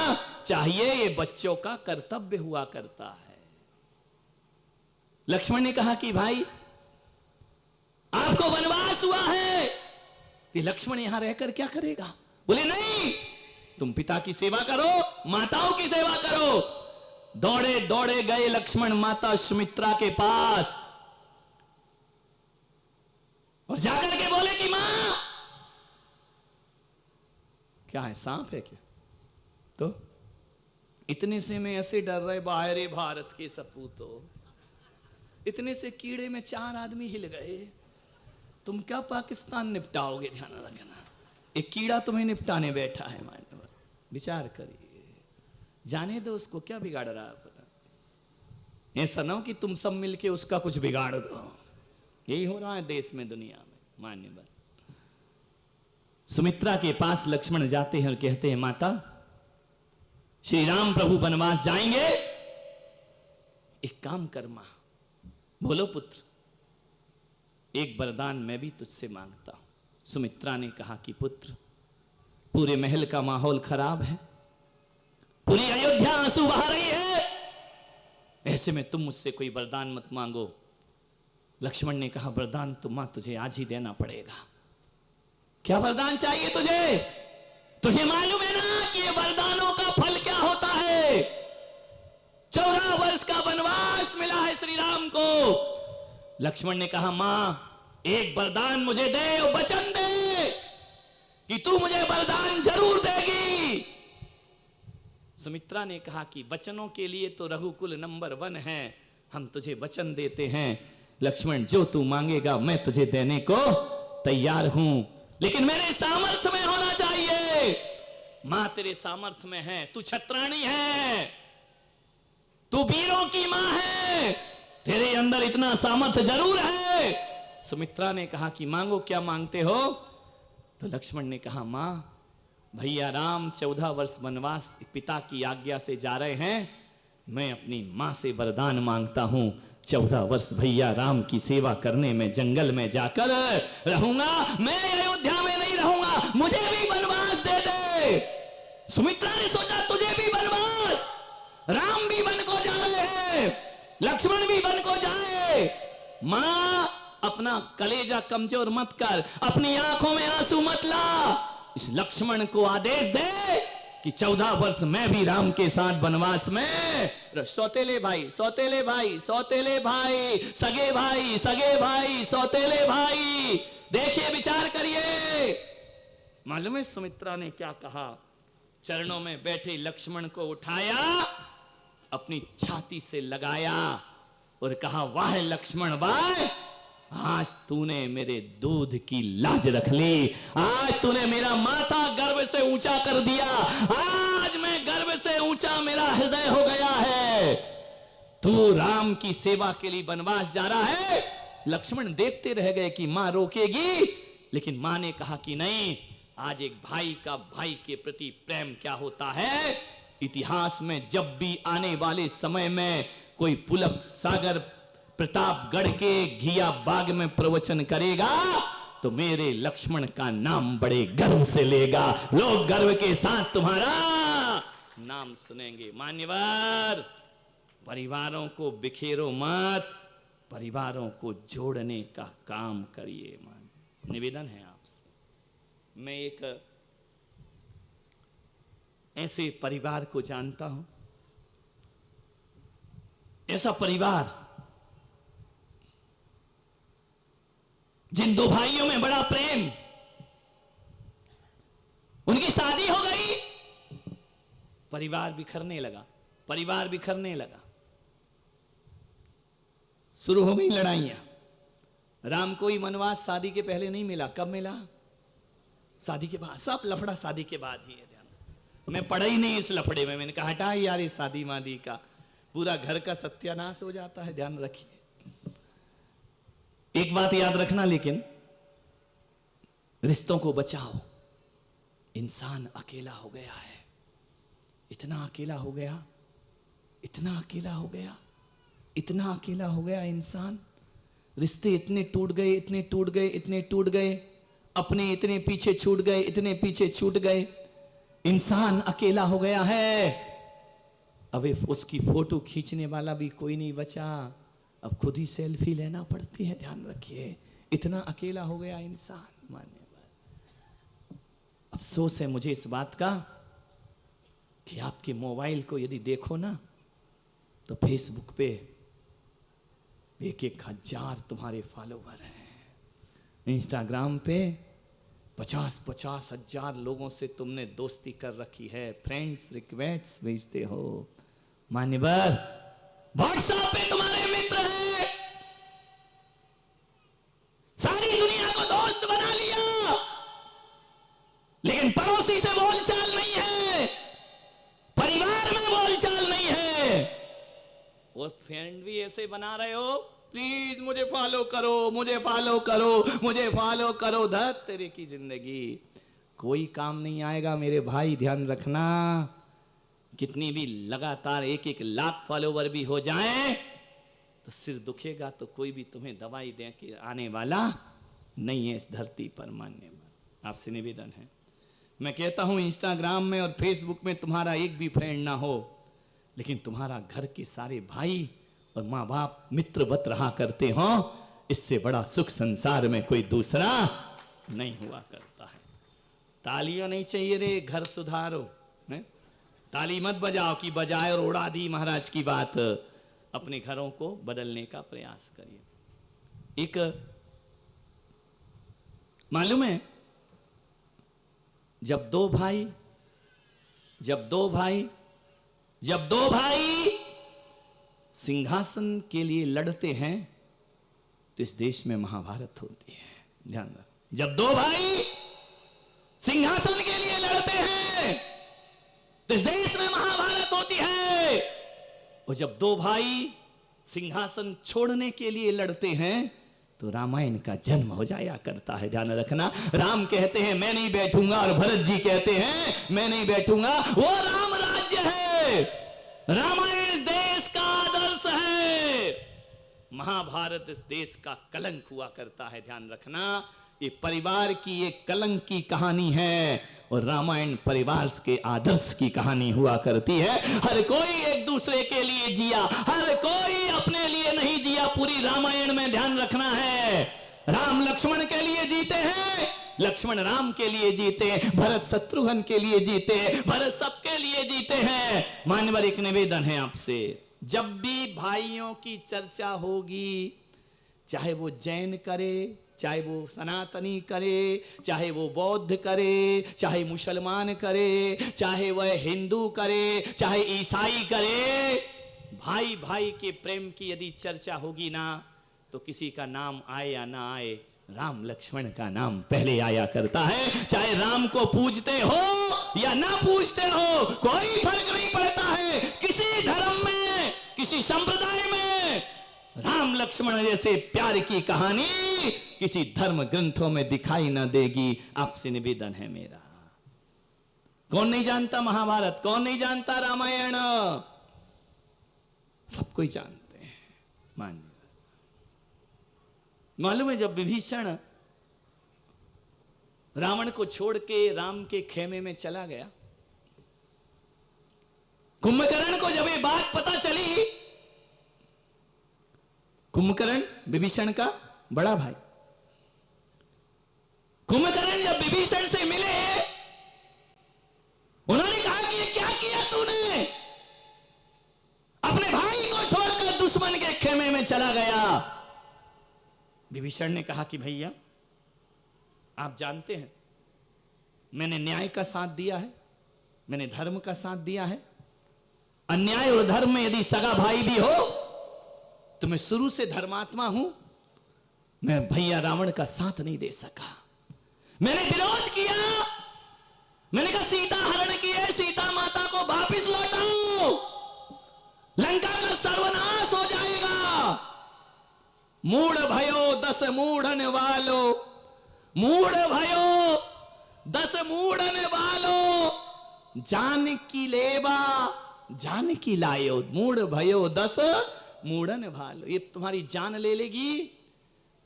चाहिए। ये बच्चों का कर्तव्य हुआ करता है। लक्ष्मण ने कहा कि भाई आपको वनवास हुआ है, कि लक्ष्मण यहां रहकर क्या करेगा? बोले नहीं, तुम पिता की सेवा करो, माताओं की सेवा करो। दौड़े दौड़े गए लक्ष्मण माता सुमित्रा के पास और जाकर के बोले कि मां, क्या है, सांप है क्या? तो इतने से में ऐसे डर रहे बाहरे भारत के सपूतों, इतने से कीड़े में 4 आदमी हिल गए। तुम क्या पाकिस्तान निपटाओगे? ध्यान रखना, एक कीड़ा तुम्हें निपटाने बैठा है। मानव, विचार करिए, जाने दो उसको, क्या बिगाड़ रहा है। ऐसा ना हो कि तुम सब मिलके उसका कुछ बिगाड़ दो। यही हो रहा है देश में, दुनिया में। मान्यवर, सुमित्रा के पास लक्ष्मण जाते हैं और कहते हैं, माता, श्री राम प्रभु वनवास जाएंगे, एक काम कर मां। बोलो पुत्र, एक वरदान मैं भी तुझसे मांगता हूं। सुमित्रा ने कहा कि पुत्र, पूरे महल का माहौल खराब है, पूरी अयोध्या आंसू बहा रही है, ऐसे में तुम मुझसे कोई वरदान मत मांगो। लक्ष्मण ने कहा, वरदान तो मां तुझे आज ही देना पड़ेगा। क्या वरदान चाहिए तुझे? तुझे मालूम है ना कि ये वरदानों का फल क्या होता है? 14 वर्ष का वनवास मिला है श्री राम को। लक्ष्मण ने कहा, मां, एक वरदान मुझे दे और वचन दे कि तू मुझे वरदान जरूर देगी। सुमित्रा ने कहा कि वचनों के लिए तो रघुकुल नंबर 1 है, हम तुझे वचन देते हैं। लक्ष्मण, जो तू मांगेगा मैं तुझे देने को तैयार हूं, लेकिन मेरे सामर्थ्य में होना चाहिए। मां तेरे सामर्थ्य में है, तू छत्राणी है, तू वीरों की मां है, तेरे अंदर इतना सामर्थ्य जरूर है। सुमित्रा ने कहा कि मांगो, क्या मांगते हो? तो लक्ष्मण ने कहा, मां, भैया राम 14 वर्ष वनवास पिता की आज्ञा से जा रहे हैं, मैं अपनी मां से वरदान मांगता हूं, 14 वर्ष भैया राम की सेवा करने में जंगल में जाकर रहूंगा, मैं अयोध्या में नहीं रहूंगा, मुझे भी वनवास दे दे। सुमित्रा ने सोचा, तुझे भी वनवास, राम भी वन को जा रहे हैं, लक्ष्मण भी वन को जाए। मां, अपना कलेजा कमजोर मत कर, अपनी आंखों में आंसू मत ला, इस लक्ष्मण को आदेश दे कि 14 वर्ष मैं भी राम के साथ वनवास में। सौतेले भाई, सौतेले भाई, सौतेले भाई, सगे भाई, सगे भाई, सौतेले भाई, देखिए, विचार करिए। मालूम है सुमित्रा ने क्या कहा? चरणों में बैठे लक्ष्मण को उठाया, अपनी छाती से लगाया और कहा, वाह लक्ष्मण वाह, आज तूने मेरे दूध की लाज रख ली, आज तूने मेरा माथा गर्व से ऊंचा कर दिया, आज मैं गर्व से ऊंचा मेरा हृदय हो गया है। तू राम की सेवा के लिए वनवास जा रहा है। लक्ष्मण देखते रह गए कि मां रोकेगी, लेकिन मां ने कहा कि नहीं, आज एक भाई का भाई के प्रति प्रेम क्या होता है। इतिहास में जब भी आने वाले समय में कोई पुलक सागर प्रतापगढ़ के घिया बाग में प्रवचन करेगा तो मेरे लक्ष्मण का नाम बड़े गर्व से लेगा, लोग गर्व के साथ तुम्हारा नाम सुनेंगे। मान्यवर, परिवारों को बिखेरो मत, परिवारों को जोड़ने का काम करिए। निवेदन है आपसे। मैं एक ऐसे परिवार को जानता हूं, ऐसा परिवार जिन दो भाइयों में बड़ा प्रेम, उनकी शादी हो गई, परिवार बिखरने लगा, परिवार बिखरने लगा, शुरू हो गई लड़ाइयां। राम को ही वनवास शादी के पहले नहीं मिला, कब मिला? शादी के बाद। सब लफड़ा शादी के बाद ही है। ध्यान, मैं पढ़ा ही नहीं इस लफड़े में, मैंने कहा हटा यार ये शादी वादी का, पूरा घर का सत्यानाश हो जाता है। ध्यान रखिए, एक बात याद रखना, लेकिन रिश्तों को बचाओ। इंसान अकेला हो गया है, इतना अकेला हो गया, इतना अकेला हो गया, इतना अकेला हो गया इंसान। रिश्ते इतने टूट गए, इतने टूट गए, इतने टूट गए, अपने इतने पीछे छूट गए, इतने पीछे छूट गए, इंसान अकेला हो गया है। अब उसकी फोटो खींचने वाला भी कोई नहीं बचा, अब खुद ही सेल्फी लेना पड़ती है। ध्यान रखिए, इतना अकेला हो गया इंसान। मान्यवर, अफसोस है मुझे इस बात का कि आपके मोबाइल को यदि देखो ना तो फेसबुक पे 1,000 तुम्हारे फॉलोवर हैं, इंस्टाग्राम पे 50,000 हजार लोगों से तुमने दोस्ती कर रखी है, फ्रेंड्स रिक्वेस्ट भेजते हो। मान्यवर, व्हाट्सएप पे तुम्हारे मित्र हैं, सारी दुनिया को दोस्त बना लिया, लेकिन पड़ोसी से बोलचाल नहीं है, परिवार में बोलचाल नहीं है। और फ्रेंड भी ऐसे बना रहे हो, प्लीज मुझे फॉलो करो, मुझे फॉलो करो, मुझे फॉलो करो। धत तेरे की जिंदगी, कोई काम नहीं आएगा मेरे भाई। ध्यान रखना, कितनी भी लगातार 1-1 लाख फॉलोवर भी हो जाएं तो सिर दुखेगा, तो कोई भी तुम्हें दवाई दे के आने वाला नहीं है इस धरती पर। मान्यवर, आपसे निवेदन है, मैं कहता हूं इंस्टाग्राम में और फेसबुक में तुम्हारा एक भी फ्रेंड ना हो, लेकिन तुम्हारा घर के सारे भाई और माँ बाप मित्रवत रहा करते हो, इससे बड़ा सुख संसार में कोई दूसरा नहीं हुआ करता है। तालियां नहीं चाहिए रे, घर सुधारो। ताली मत बजाओ कि बजाए और उड़ा दी महाराज की बात। अपने घरों को बदलने का प्रयास करिए। एक मालूम है, जब दो भाई सिंहासन के लिए लड़ते हैं तो इस देश में महाभारत होती है। ध्यान रख, जब दो भाई सिंहासन के लिए लड़ते हैं तो इस देश में महाभारत होती है, और जब दो भाई सिंहासन छोड़ने के लिए लड़ते हैं तो रामायण का जन्म हो जाया करता है। ध्यान रखना, राम कहते हैं मैं नहीं बैठूंगा और भरत जी कहते हैं मैं नहीं बैठूंगा। वो राम राज्य है, रामायण इस देश का आदर्श है, महाभारत इस देश का कलंक हुआ करता है। ध्यान रखना, ये परिवार की एक कलंक की कहानी है और रामायण परिवार के आदर्श की कहानी हुआ करती है। हर कोई एक दूसरे के लिए जिया, हर कोई अपने लिए नहीं जिया पूरी रामायण में। ध्यान रखना है, राम लक्ष्मण के लिए जीते हैं, लक्ष्मण राम के लिए जीते, भरत शत्रुघ्न के लिए जीते, भरत सबके लिए जीते हैं। मान्यवर, एक निवेदन है आपसे, जब भी भाइयों की चर्चा होगी, चाहे वो जैन करे, चाहे वो सनातनी करे, चाहे वो बौद्ध करे, चाहे मुसलमान करे, चाहे वह हिंदू करे, चाहे ईसाई करे, भाई भाई के प्रेम की यदि चर्चा होगी ना, तो किसी का नाम आए या ना आए, राम लक्ष्मण का नाम पहले आया करता है। चाहे राम को पूजते हो या ना पूजते हो, कोई फर्क नहीं पड़ता है। किसी धर्म में, किसी संप्रदाय में राम लक्ष्मण जैसे प्यार की कहानी किसी धर्म ग्रंथों में दिखाई ना देगी। आपसे निवेदन है मेरा, कौन नहीं जानता महाभारत, कौन नहीं जानता रामायण, सब कोई जानते हैं। मानिए, मालूम है जब विभीषण रावण को छोड़ के राम के खेमे में चला गया, कुंभकर्ण को जब ये बात पता चली, कुंभकर्ण विभीषण का बड़ा भाई, कुंभकर्ण जब विभीषण से मिले, उन्होंने कहा कि ये क्या किया तूने, अपने भाई को छोड़कर दुश्मन के खेमे में चला गया। विभीषण ने कहा कि भैया आप जानते हैं मैंने न्याय का साथ दिया है, मैंने धर्म का साथ दिया है। अन्याय और धर्म में यदि सगा भाई भी हो तो मैं शुरू से धर्मात्मा हूं, मैं भैया रावण का साथ नहीं दे सका, मैंने विरोध किया। मैंने कहा सीता हरण की है, सीता माता को वापिस लौटाओ, लंका का सर्वनाश हो जाएगा। मूढ़ भयो 10 मूढ़न वालो, मूढ़ भयो 10 मूढ़न वालो, जानकी लेवा जानकी लायो, मूढ़ भयो 10 मूढ़न वालो। ये तुम्हारी जान ले लेगी,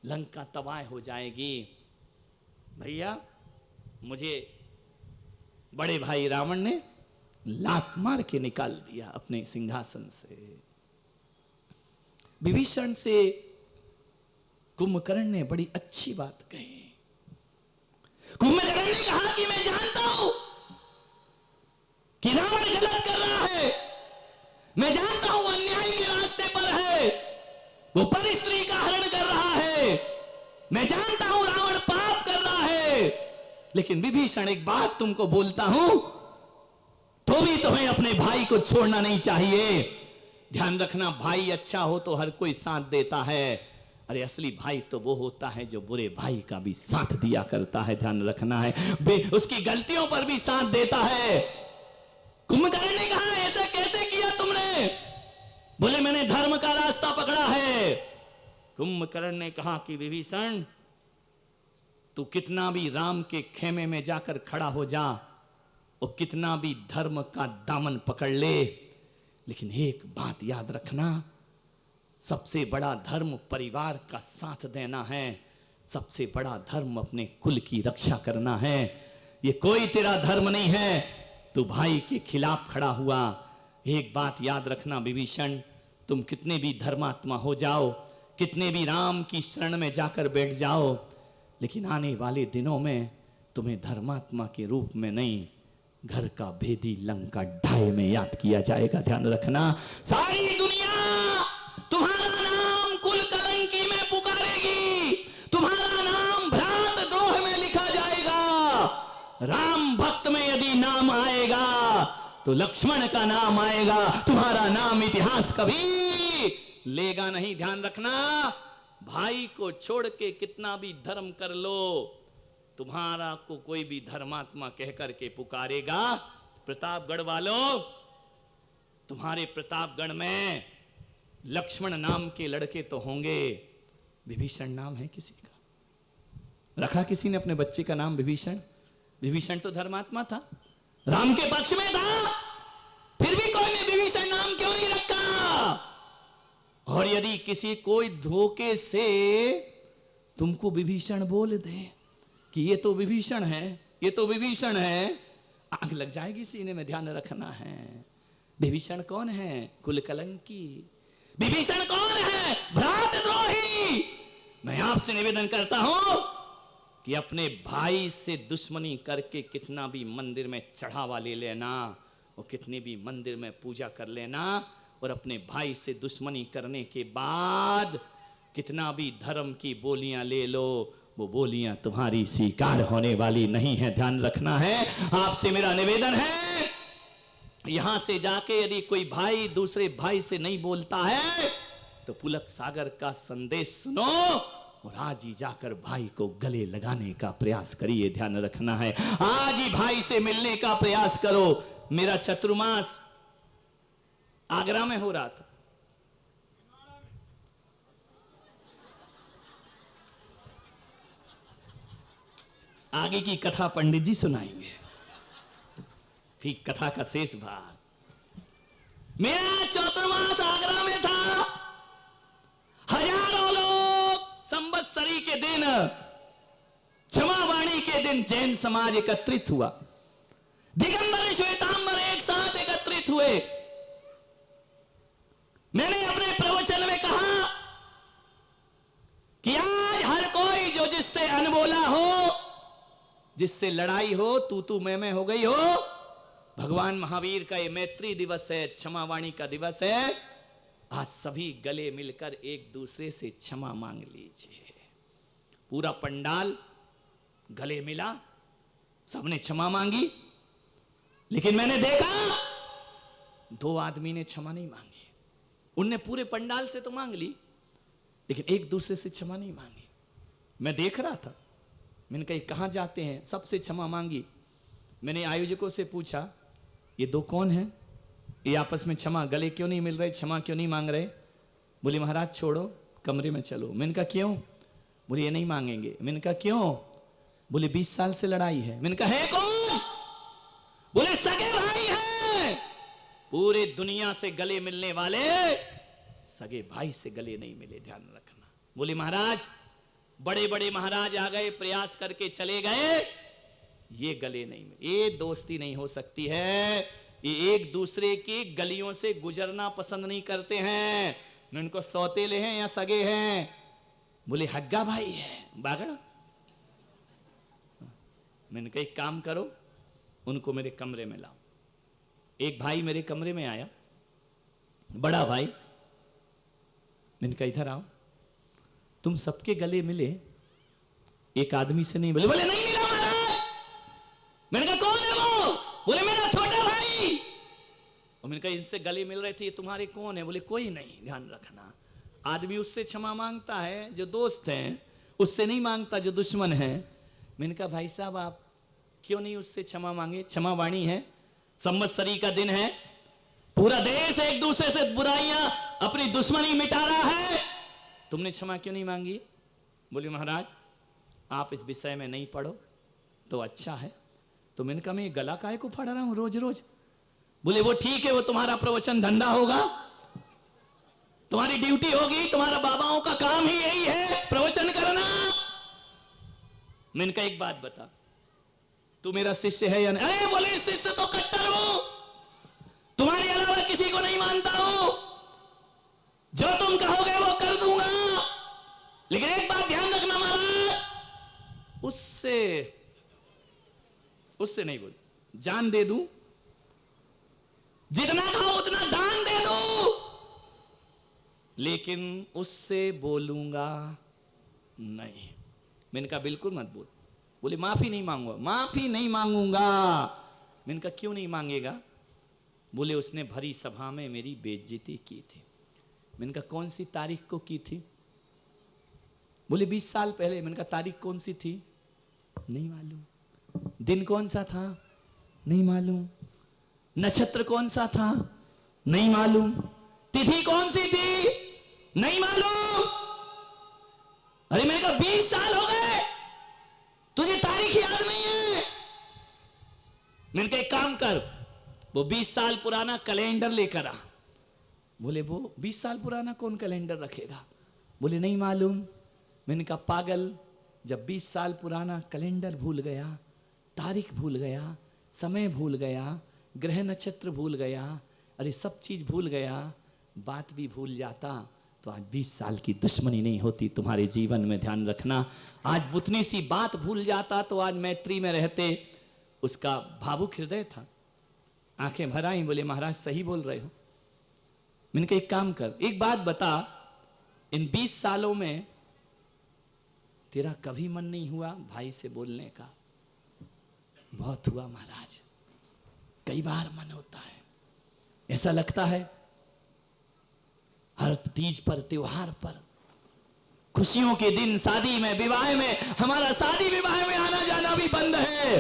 लंका तबाह हो जाएगी। भैया मुझे बड़े भाई रावण ने लात मार के निकाल दिया अपने सिंहासन से। विभीषण से कुंभकर्ण ने बड़ी अच्छी बात कही। कुंभकर्ण ने कहा कि मैं जानता हूं कि रावण गलत कर रहा है, मैं जानता हूं अन्याय के रास्ते पर है, वो पर स्त्री का हरण कर रहा है, मैं जानता हूं रावण पाप कर रहा है, लेकिन विभीषण एक बात तुमको बोलता हूं, तो भी तुम्हें अपने भाई को छोड़ना नहीं चाहिए। ध्यान रखना, भाई अच्छा हो तो हर कोई साथ देता है, अरे असली भाई तो वो होता है जो बुरे भाई का भी साथ दिया करता है। ध्यान रखना है, उसकी गलतियों पर भी साथ देता है। कुंभकर्ण ने कहा ऐसा कैसे किया तुमने? बोले मैंने धर्म का रास्ता पकड़ा है। कुंभकर्ण ने कहा कि विभीषण तू कितना भी राम के खेमे में जाकर खड़ा हो जा और कितना भी धर्म का दामन पकड़ ले, लेकिन एक बात याद रखना, सबसे बड़ा धर्म परिवार का साथ देना है, सबसे बड़ा धर्म अपने कुल की रक्षा करना है। ये कोई तेरा धर्म नहीं है, तू भाई के खिलाफ खड़ा हुआ। एक बात याद रखना विभीषण, तुम कितने भी धर्मात्मा हो जाओ, कितने भी राम की शरण में जाकर बैठ जाओ, लेकिन आने वाले दिनों में तुम्हें धर्मात्मा के रूप में नहीं, घर का भेदी लंका ढाई में याद किया जाएगा। ध्यान रखना, सारी दुनिया तुम्हारा नाम कुल कलंकी में पुकारेगी, तुम्हारा नाम भ्रात द्रोह में लिखा जाएगा। राम भक्त में यदि नाम आएगा तो लक्ष्मण का नाम आएगा, तुम्हारा नाम इतिहास कभी लेगा नहीं। ध्यान रखना, भाई को छोड़ के कितना भी धर्म कर लो, तुम्हारा को कोई भी धर्मात्मा कहकर के पुकारेगा। प्रतापगढ़ वालों, तुम्हारे प्रतापगढ़ में लक्ष्मण नाम के लड़के तो होंगे, विभीषण नाम है किसी का? रखा किसी ने अपने बच्चे का नाम विभीषण? विभीषण तो धर्मात्मा था, राम के पक्ष में था, फिर भी कोई ने विभीषण नाम क्यों नहीं रखा? और यदि किसी कोई धोखे से तुमको विभीषण बोल दे कि ये तो विभीषण है, ये तो विभीषण है, आग लग जाएगी सीने में। ध्यान रखना है, विभीषण कौन है? कुल कलंकी। विभीषण कौन है? भ्रातद्रोही। मैं आपसे निवेदन करता हूं कि अपने भाई से दुश्मनी करके कितना भी मंदिर में चढ़ावा ले लेना और कितनी भी मंदिर में पूजा कर लेना, और अपने भाई से दुश्मनी करने के बाद कितना भी धर्म की बोलियां ले लो, वो बोलियां तुम्हारी स्वीकार होने वाली नहीं है। ध्यान रखना है, आपसे मेरा निवेदन है, यहां से जाके यदि कोई भाई दूसरे भाई से नहीं बोलता है तो पुलक सागर का संदेश सुनो और आज ही जाकर भाई को गले लगाने का प्रयास करिए। ध्यान रखना है, आज ही भाई से मिलने का प्रयास करो। मेरा चतुर्मास आगरा में हो रहा था। आगे की कथा पंडित जी सुनाएंगे, फिर कथा का शेष भाग। मेरा चतुर्मास आगरा में था। हजारों लोग संवत्सरी के दिन, क्षमावाणी के दिन जैन समाज एकत्रित हुआ। दिगंबर श्वेतांबर एक साथ एकत्रित हुए। मैंने अपने प्रवचन में कहा कि आज हर कोई जो जिससे अनबोला हो, जिससे लड़ाई हो, तू मैं हो गई हो, भगवान महावीर का ये मैत्री दिवस है, क्षमावाणी का दिवस है। आज सभी गले मिलकर एक दूसरे से क्षमा मांग लीजिए। पूरा पंडाल गले मिला, सबने क्षमा मांगी। लेकिन मैंने देखा 2 आदमी ने क्षमा नहीं मांगी। उनने पूरे पंडाल से तो मांग ली, लेकिन एक दूसरे से क्षमा नहीं मांगी। मैं देख रहा था, मैंने कहा कहां जाते हैं, सबसे क्षमा मांगी। मैंने आयोजकों से पूछा ये 2 कौन हैं, ये आपस में क्षमा गले क्यों नहीं मिल रहे, क्षमा क्यों नहीं मांग रहे? बोले महाराज छोड़ो, कमरे में चलो। मैंने कहा क्यों? बोले ये नहीं मांगेंगे। मैंने कहा क्यों? बोले 20 साल से लड़ाई है। मैंने कहा है कौन? बोले सगे भाई हैं। पूरे दुनिया से गले मिलने वाले सगे भाई से गले नहीं मिले, ध्यान रखना। बोले महाराज बड़े बड़े महाराज आ गए, प्रयास करके चले गए, ये गले नहीं मिले। ये दोस्ती नहीं हो सकती है। ये एक दूसरे की गलियों से गुजरना पसंद नहीं करते हैं। न उनको सौतेले हैं या सगे हैं। बोले हग्गा भाई है, बागड़ा। मैंने कहा एक काम करो, उनको मेरे कमरे में लाओ। एक भाई मेरे कमरे में आया, बड़ा भाई। मैंने कहा इधर आओ, तुम सबके गले मिले, एक आदमी से नहीं मिले। बोले नहीं मिला महाराज। मैंने कहा कौन है वो? बोले मेरा छोटा भाई। और मैंने कहा इनसे गले मिल रहे थे, ये तुम्हारे कौन है? बोले कोई नहीं। ध्यान रखना, आदमी उससे क्षमा मांगता है जो दोस्त हैं, उससे नहीं मांगता जो दुश्मन है। मैंने कहा भाई साहब आप क्यों नहीं उससे क्षमा मांगे? क्षमावाणी है, संवत्सरी का दिन है, पूरा देश एक दूसरे से बुराइयां, अपनी दुश्मनी मिटा रहा है, तुमने क्षमा क्यों नहीं मांगी? बोले महाराज आप इस विषय में नहीं पढ़ो तो अच्छा है। तो मैंने कहा मैं गला काहे को फाड़ रहा हूं रोज रोज? बोले वो ठीक है, वो तुम्हारा प्रवचन धंधा होगा, तुम्हारी ड्यूटी होगी, तुम्हारा बाबाओं का काम ही यही है प्रवचन करना। मैंने कहा एक बात बता, तू मेरा शिष्य है या नहीं? अरे बोले शिष्य तो कट्टर हूं, तुम्हारे अलावा किसी को नहीं मानता हूं, जो तुम कहोगे वो कर दूंगा। लेकिन एक बात ध्यान रखना महाराज, उससे नहीं बोल, जान दे दूं, जितना खाओ उतना दान दे दूं, लेकिन उससे बोलूंगा नहीं। मैंने कहा बिल्कुल मत बोल। बोले माफी नहीं मांगूंगा। माफी नहीं मांगूंगा। मैंने कहा क्यों नहीं मांगेगा? बोले उसने भरी सभा में मेरी बेइज्जती की थी। मैंने कहा कौन सी तारीख को की थी? बोले 20 साल पहले। मैंने कहा तारीख कौन सी थी? नहीं मालूम। दिन कौन सा था? नहीं मालूम। नक्षत्र कौन सा था? नहीं मालूम। तिथि कौन सी थी? नहीं मालूम। अरे मैंने कहा 20 साल हो गए, तुझे तारीख याद नहीं है? मैंने कहा एक काम कर, वो 20 साल पुराना कैलेंडर लेकर आ। बोले वो 20 साल पुराना कौन कैलेंडर रखेगा? बोले नहीं मालूम। मैंने कहा पागल, जब 20 साल पुराना कैलेंडर भूल गया, तारीख भूल गया, समय भूल गया, ग्रह नक्षत्र भूल गया, अरे सब चीज भूल गया, बात भी भूल जाता तो आज 20 साल की दुश्मनी नहीं होती तुम्हारे जीवन में। ध्यान रखना, आज उतनी सी बात भूल जाता तो आज मैत्री में रहते। उसका भावुक हृदय था, आंखें भर आई। बोले महाराज सही बोल रहे हो। मैंने कहा एक काम कर, एक बात बता, इन 20 सालों में तेरा कभी मन नहीं हुआ भाई से बोलने का? बहुत हुआ महाराज, कई बार मन होता है, ऐसा लगता है हर तीज पर, त्योहार पर, खुशियों के दिन, शादी में, विवाह में, हमारा शादी विवाह में आना जाना भी बंद है।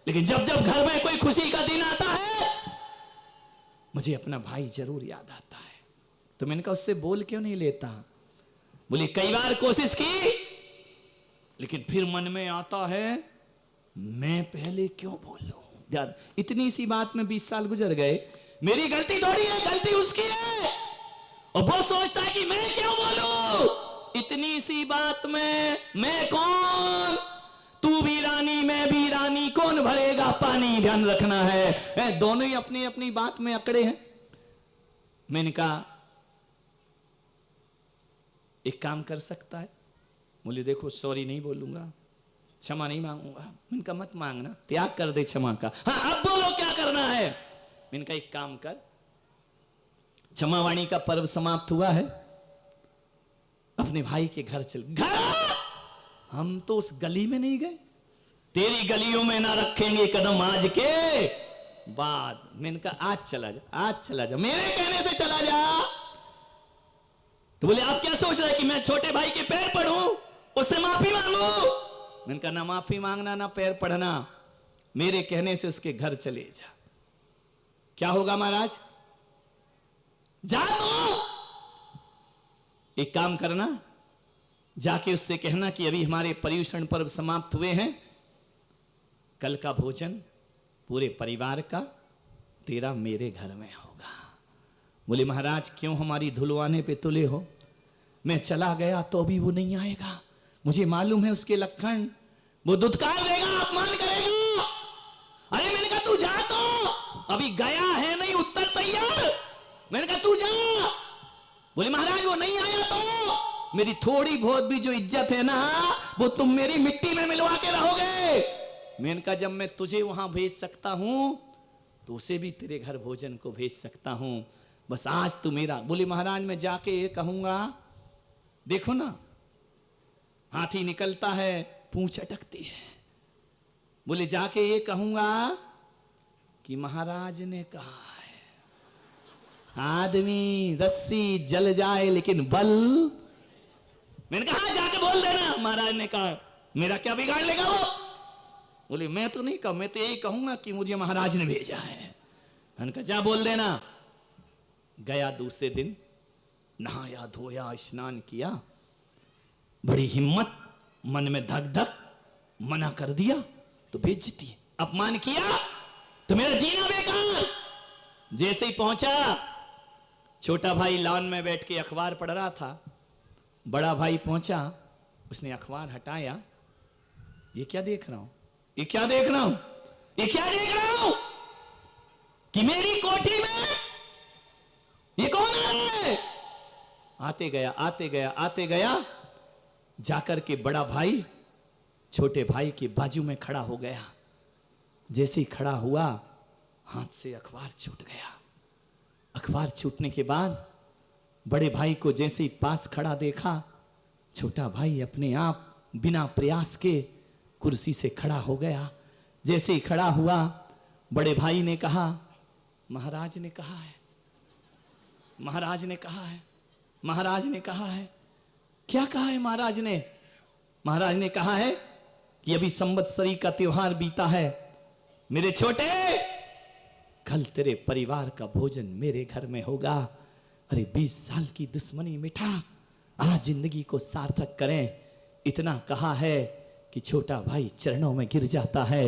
लेकिन जब जब घर में कोई खुशी का दिन आता है, मुझे अपना भाई जरूर याद आता है। तो मैंने कहा उससे बोल क्यों नहीं लेता? बोले कई बार कोशिश की, लेकिन फिर मन में आता है मैं पहले क्यों बोलूं। यार इतनी सी बात में 20 साल गुजर गए। मेरी गलती थोड़ी है, गलती उसकी है, और वो सोचता है कि मैं क्यों बोलूं। इतनी सी बात में मैं कौन, तू भी रानी मैं भी रानी, कौन भरेगा पानी, ध्यान रखना है। दोनों ही अपनी अपनी बात में अकड़े हैं। मैंने कहा एक काम कर सकता है? बोले देखो सॉरी नहीं बोलूंगा, क्षमा नहीं मांगूंगा। मैंने कहा मत मांगना, त्याग कर दे क्षमा का। हाँ अब बोलो क्या करना है? मैंने कहा एक काम कर, क्षमावाणी का पर्व समाप्त हुआ है, अपने भाई के घर चल। घर? हम तो उस गली में नहीं गए, तेरी गलियों में ना रखेंगे कदम आज के बाद। मैंने कहा आज चला जा, आज चला जा, मेरे कहने से चला जा। तो बोले आप क्या सोच रहे हैं कि मैं छोटे भाई के पैर पड़ूं, उससे माफी मांगू? मैंने कहा ना माफी मांगना ना पैर पड़ना, मेरे कहने से उसके घर चले जा। क्या होगा महाराज? जा तो एक काम करना, जाके उससे कहना कि अभी हमारे पर्युषण पर्व समाप्त हुए हैं, कल का भोजन पूरे परिवार का तेरा मेरे घर में होगा। बोले महाराज क्यों हमारी धुलवाने पे तुले हो? मैं चला गया तो भी वो नहीं आएगा, मुझे मालूम है उसके लक्षण, वो दुत्कार देगा, अपमान करेगा। अरे मैंने कहा तू जा तो, अभी गया है नहीं, उत्तर तैयार। मैंने कहा तू जा। बोले महाराज वो नहीं आया तो मेरी थोड़ी बहुत भी जो इज्जत है ना, वो तुम मेरी मिट्टी में मिलवा के रहोगे। मैंने कहा जब मैं तुझे वहां भेज सकता हूं तो उसे भी तेरे घर भोजन को भेज सकता हूं, बस आज तू मेरा। बोले महाराज मैं जाके ये कहूंगा, देखो ना हाथी निकलता है पूंछ अटकती है। बोले जाके ये कहूंगा कि महाराज ने कहा है आदमी रस्सी जल जाए लेकिन बल। मैंने कहा जाके बोल देना महाराज ने कहा, मेरा क्या बिगाड़ लेगा वो? बोले मैं तो नहीं कहूं, मैं तो यही कहूंगा कि मुझे महाराज ने भेजा है। मैंने कहा जा बोल देना। गया दूसरे दिन, नहाया धोया स्नान किया, बड़ी हिम्मत, मन में धक धक, मना कर दिया तो बेइज्जती, अपमान किया तो मेरा जीना बेकार। जैसे ही पहुंचा, छोटा भाई लॉन में बैठ के अखबार पढ़ रहा था, बड़ा भाई पहुंचा, उसने अखबार हटाया, ये क्या देख रहा हूं, ये क्या देख रहा हूं, ये क्या देख रहा हूं कि मेरी कोठी में ये कौन आ रहा है? आते गया आते गया आते गया, जाकर के बड़ा भाई छोटे भाई के बाजू में खड़ा हो गया। जैसे ही खड़ा हुआ, हाथ से अखबार छूट गया। अखबार छूटने के बाद बड़े भाई को जैसे ही पास खड़ा देखा, छोटा भाई अपने आप बिना प्रयास के कुर्सी से खड़ा हो गया। जैसे ही खड़ा हुआ, बड़े भाई ने कहा महाराज ने कहा है, महाराज ने कहा है, महाराज ने कहा है। क्या कहा है महाराज ने? महाराज ने कहा है कि अभी संवत्सरी का त्योहार बीता है मेरे छोटे, कल तेरे परिवार का भोजन मेरे घर में होगा। अरे 20 साल की दुश्मनी मिटा, आज जिंदगी को सार्थक करें। इतना कहा है कि छोटा भाई चरणों में गिर जाता है,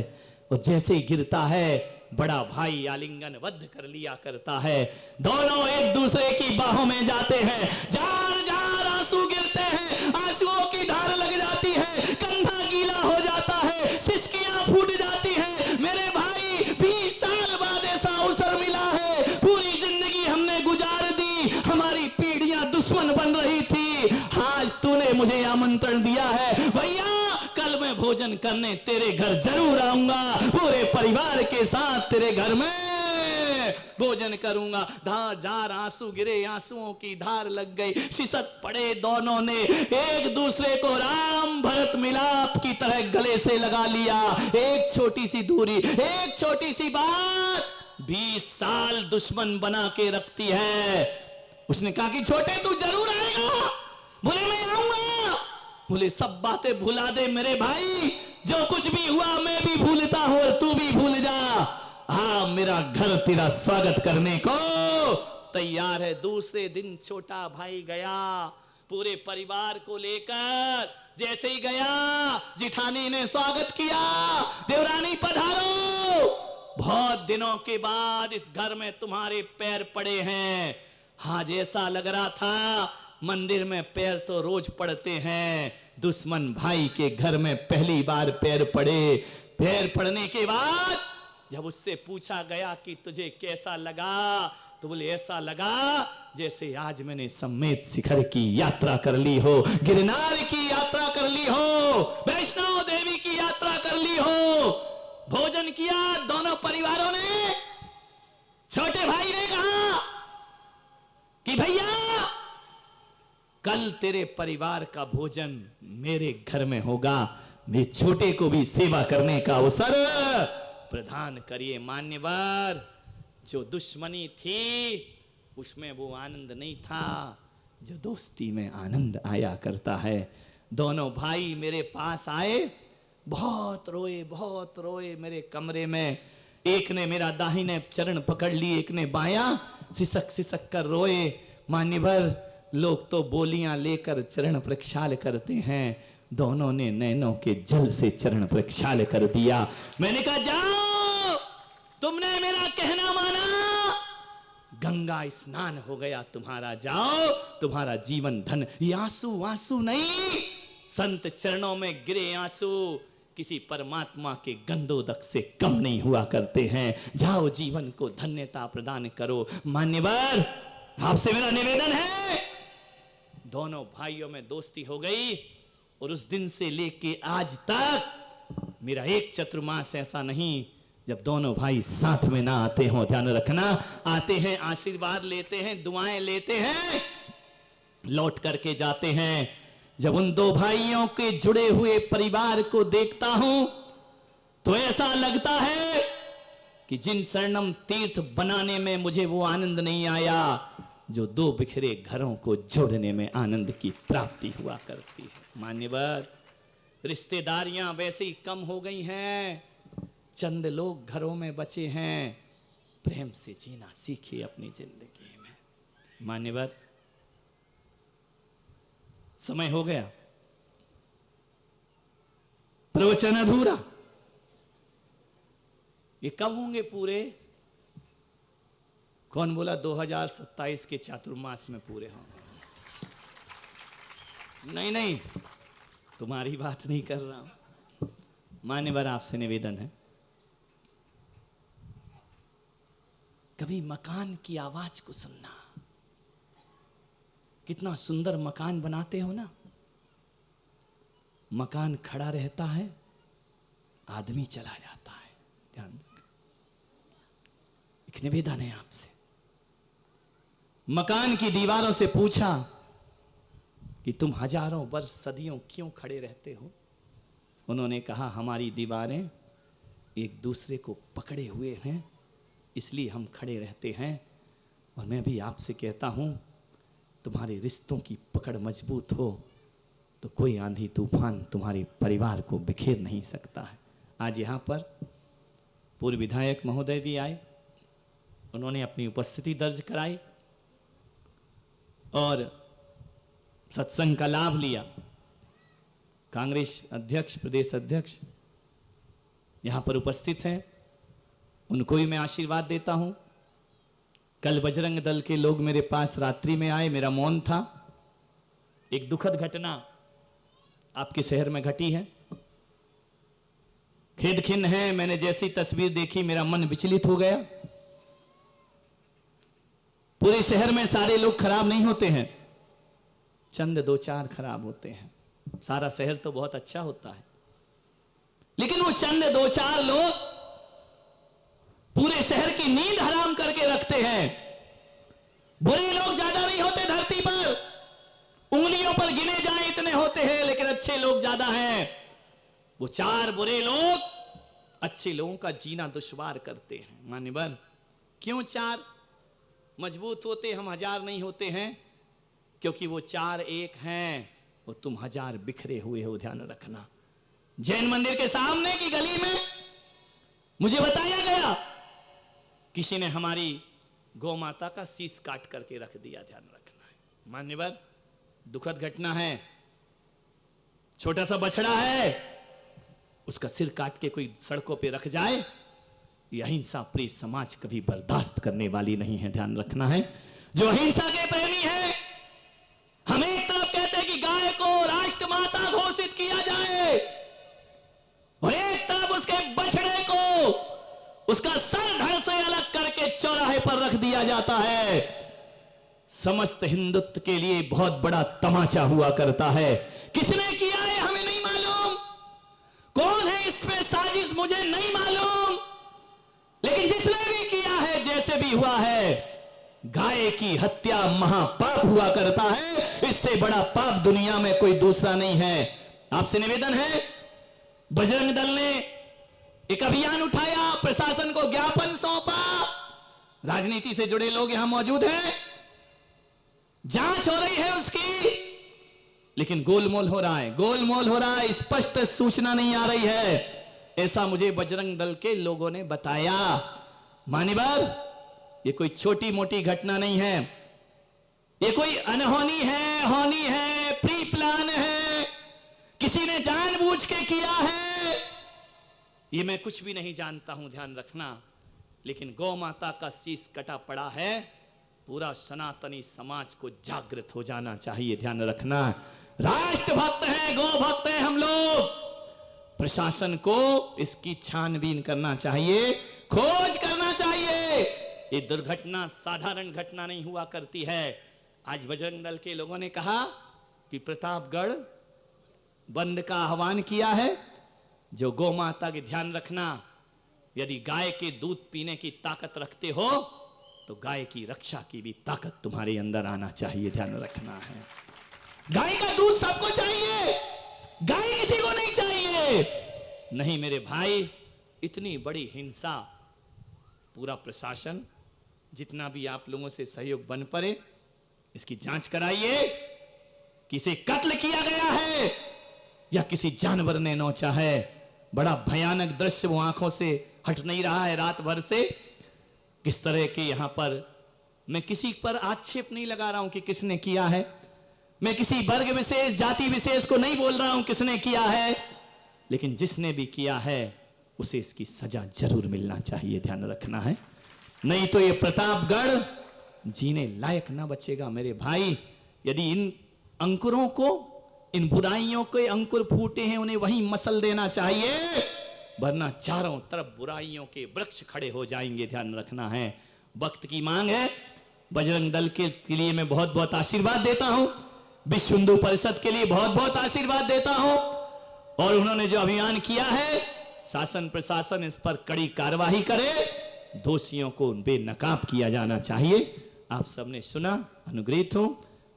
और जैसे ही गिरता है बड़ा भाई आलिंगनबद्ध कर लिया करता है। दोनों एक दूसरे की बाहों में जाते हैं, जार जार आंसू गिरते हैं, आंसुओं की धार लग जाती है, कंधा गीला हो जाता है, सिसकियां फूट जाती हैं। मेरे भाई 20 साल बाद ऐसा अवसर मिला है, पूरी जिंदगी हमने गुजार दी, हमारी पीढ़ियां दुश्मन बन रही थी, आज तूने मुझे आमंत्रण दिया है भैया, कल मैं भोजन करने तेरे घर जरूर आऊंगा, पूरे परिवार के साथ तेरे घर में भोजन करूंगा। धार जार आंसू गिरे, आंसुओं की धार लग गई, सिसक पड़े दोनों ने, एक दूसरे को राम भरत मिलाप की तरह गले से लगा लिया। एक छोटी सी दूरी, एक छोटी सी बात 20 साल दुश्मन बना के रखती है। उसने कहा कि छोटे तू जरूर आएगा। बोले मैं आऊंगा। बोले सब बातें भुला दे मेरे भाई, जो कुछ भी हुआ मैं भी भूलता हूं और तू भी भूल जा। हाँ, मेरा घर तेरा स्वागत करने को तैयार है। दूसरे दिन छोटा भाई गया पूरे परिवार को लेकर। जैसे ही गया, जिठानी ने स्वागत किया, देवरानी पधारो, बहुत दिनों के बाद इस घर में तुम्हारे पैर पड़े हैं। हाँ, जैसा लग रहा था मंदिर में पैर तो रोज पड़ते हैं, दुश्मन भाई के घर में पहली बार पैर पड़े। पैर पड़ने के बाद जब उससे पूछा गया कि तुझे कैसा लगा, तो बोले ऐसा लगा जैसे आज मैंने समेत शिखर की यात्रा कर ली हो, गिरनार की यात्रा कर ली हो, वैष्णो देवी की यात्रा कर ली हो। भोजन किया दोनों परिवारों ने। छोटे भाई ने कहा कि भैया कल तेरे परिवार का भोजन मेरे घर में होगा, मेरे छोटे को भी सेवा करने का अवसर प्रदान करिए। मान्यवर, जो दुश्मनी थी उसमें वो आनंद नहीं था जो दोस्ती में आनंद आया करता है। दोनों भाई मेरे पास आए, बहुत रोए मेरे कमरे में। एक ने मेरा दाहिने चरण पकड़ ली, एक ने बायां, सिसक सिसक कर रोए। मान्यवर, लोग तो बोलियां लेकर चरण प्रक्षाल करते हैं, दोनों ने नैनों के जल से चरण प्रक्षाल कर दिया। मैंने कहा जाओ, तुमने मेरा कहना माना, गंगा स्नान हो गया तुम्हारा, जाओ, तुम्हारा जीवन धन। ये आंसू आंसू नहीं, संत चरणों में गिरे आंसू किसी परमात्मा के गंधोदक से कम नहीं हुआ करते हैं। जाओ, जीवन को धन्यता प्रदान करो। मान्यवर, आपसे मेरा निवेदन है, दोनों भाइयों में दोस्ती हो गई और उस दिन से लेके आज तक मेरा एक चतुर्मास ऐसा नहीं जब दोनों भाई साथ में ना आते हो। ध्यान रखना, आते हैं, आशीर्वाद लेते हैं, दुआएं लेते हैं, लौट करके जाते हैं। जब उन दो भाइयों के जुड़े हुए परिवार को देखता हूं तो ऐसा लगता है कि जिन शरणम तीर्थ बनाने में मुझे वो आनंद नहीं आया, जो दो बिखरे घरों को जोड़ने में आनंद की प्राप्ति हुआ करती है। मान्यवर, रिश्तेदारियां वैसे ही कम हो गई हैं, चंद लोग घरों में बचे हैं। प्रेम से जीना सीखिए अपनी जिंदगी में। मान्यवर, समय हो गया, प्रवचन अधूरा। ये कब होंगे पूरे? कौन बोला 2027 के चातुर्मास में पूरे होंगे? नहीं, तुम्हारी बात नहीं कर रहा हूं। मान्यवर, आपसे निवेदन है, कभी मकान की आवाज को सुनना। कितना सुंदर मकान बनाते हो ना, मकान खड़ा रहता है, आदमी चला जाता है। ध्यान रखना, एक निवेदन है आपसे। मकान की दीवारों से पूछा कि तुम हजारों वर्ष सदियों क्यों खड़े रहते हो? उन्होंने कहा, हमारी दीवारें एक दूसरे को पकड़े हुए हैं, इसलिए हम खड़े रहते हैं। और मैं भी आपसे कहता हूं, तुम्हारे रिश्तों की पकड़ मजबूत हो तो कोई आंधी तूफान तुम्हारे परिवार को बिखेर नहीं सकता है। आज यहाँ पर पूर्व विधायक महोदय भी आए, उन्होंने अपनी उपस्थिति दर्ज कराई और सत्संग का लाभ लिया। कांग्रेस अध्यक्ष, प्रदेश अध्यक्ष यहाँ पर उपस्थित हैं, उनको भी मैं आशीर्वाद देता हूँ। कल बजरंग दल के लोग मेरे पास रात्रि में आए, मेरा मौन था। एक दुखद घटना आपके शहर में घटी है, खेद खिन्न है। मैंने जैसी तस्वीर देखी मेरा मन विचलित हो गया। पूरे शहर में सारे लोग खराब नहीं होते हैं, चंद दो चार खराब होते हैं। सारा शहर तो बहुत अच्छा होता है, लेकिन वो चंद दो चार लोग पूरे शहर की नींद हराम करके रखते हैं। बुरे लोग ज्यादा नहीं होते धरती पर, उंगलियों पर गिने जाए इतने होते हैं, लेकिन अच्छे लोग ज्यादा हैं। वो चार बुरे लोग अच्छे लोगों का जीना दुश्वार करते हैं। मान्यवर, क्यों चार? मजबूत होते हम 1000 नहीं होते हैं, क्योंकि वो 4 एक हैं और तुम 1000 बिखरे हुए हो, ध्यान रखना। जैन मंदिर के सामने की गली में मुझे बताया गया किसी ने हमारी गौ माता का शीश काट करके रख दिया, ध्यान रखना है मान्यवर, दुखद घटना है। छोटा सा बछड़ा है, उसका सिर काट के कोई सड़कों पे रख जाए, यह अहिंसा प्रिय समाज कभी बर्दाश्त करने वाली नहीं है, ध्यान रखना है। जो अहिंसा के प्रेमी है, हम एक तरफ कहते हैं कि गाय को राष्ट्र माता घोषित किया जाए और एक तरफ उसके बछड़े को उसका सर धड़ से अलग करके चौराहे पर रख दिया जाता है। समस्त हिंदुत्व के लिए बहुत बड़ा तमाचा हुआ करता है। किसने किया है हमें नहीं मालूम, कौन है इसमें साजिश मुझे नहीं मालूम, लेकिन जिसने भी किया है, जैसे भी हुआ है, गाय की हत्या महापाप हुआ करता है। इससे बड़ा पाप दुनिया में कोई दूसरा नहीं है। आपसे निवेदन है, बजरंग दल ने एक अभियान उठाया, प्रशासन को ज्ञापन सौंपा, राजनीति से जुड़े लोग यहां मौजूद हैं, जांच हो रही है उसकी, लेकिन गोलमोल हो रहा है, गोलमोल हो रहा है, स्पष्ट सूचना नहीं आ रही है। ऐसा मुझे बजरंग दल के लोगों ने बताया। मान्यवर, ये कोई छोटी मोटी घटना नहीं है, ये कोई अनहोनी है, होनी है, प्री प्लान है, किसी ने जानबूझ के किया है, ये मैं कुछ भी नहीं जानता हूं, ध्यान रखना। लेकिन गौ माता का शीश कटा पड़ा है, पूरा सनातनी समाज को जागृत हो जाना चाहिए, ध्यान रखना। राष्ट्रभक्त हैं, गौ भक्त हैं हम लोग। प्रशासन को इसकी छानबीन करना चाहिए, खोज करना चाहिए। ये दुर्घटना साधारण घटना नहीं हुआ करती है। आज बजरंग दल के लोगों ने कहा कि प्रतापगढ़ बंद का आह्वान किया है। जो गौ माता के ध्यान रखना, यदि गाय के दूध पीने की ताकत रखते हो तो गाय की रक्षा की भी ताकत तुम्हारे अंदर आना चाहिए, ध्यान रखना है। गाय का दूध सबको चाहिए, गाय किसी को नहीं चाहिए। नहीं मेरे भाई, इतनी बड़ी हिंसा, पूरा प्रशासन जितना भी आप लोगों से सहयोग बन पड़े, इसकी जांच कराइए। किसे कत्ल किया गया है या किसी जानवर ने नोचा है। बड़ा भयानक दृश्य वो आंखों से हट नहीं रहा है रात भर से। किस तरह के यहां पर, मैं किसी पर आक्षेप नहीं लगा रहा हूं कि किसने किया है, मैं किसी वर्ग विशेष जाति विशेष को नहीं बोल रहा हूं किसने किया है, लेकिन जिसने भी किया है उसे इसकी सजा जरूर मिलना चाहिए, ध्यान रखना है। नहीं तो ये प्रतापगढ़ जीने लायक ना बचेगा मेरे भाई। यदि इन अंकुरों को, इन बुराइयों के अंकुर फूटे हैं, उन्हें वहीं मसल देना चाहिए, वरना चारों तरफ बुराइयों के वृक्ष खड़े हो जाएंगे, ध्यान रखना है। वक्त की मांग है। बजरंग दल के लिए मैं बहुत बहुत आशीर्वाद देता हूं, विश्व हिंदू परिषद के लिए बहुत बहुत आशीर्वाद देता हूं, और उन्होंने जो अभियान किया है, शासन प्रशासन इस पर कड़ी कार्रवाई करे, दोषियों को बेनकाब किया जाना चाहिए। आप सबने सुना, अनुग्रहित हो,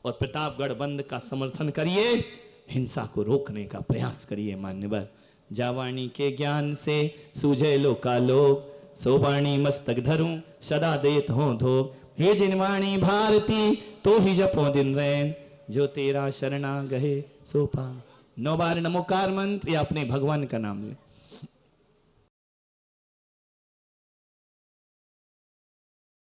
और प्रतापगढ़ बंद का समर्थन करिए, हिंसा को रोकने का प्रयास करिए। मान्यवर, जावाणी के ज्ञान से सूझे लोकालोक, सोवाणी मस्तक धरूं सदा देत हो धो। हे जिनवाणी भारती तो ही जपो दिन रैन, जो तेरा शरणा गहे सो पा। 9 बार नमोकार मंत्र या अपने भगवान का नाम ले।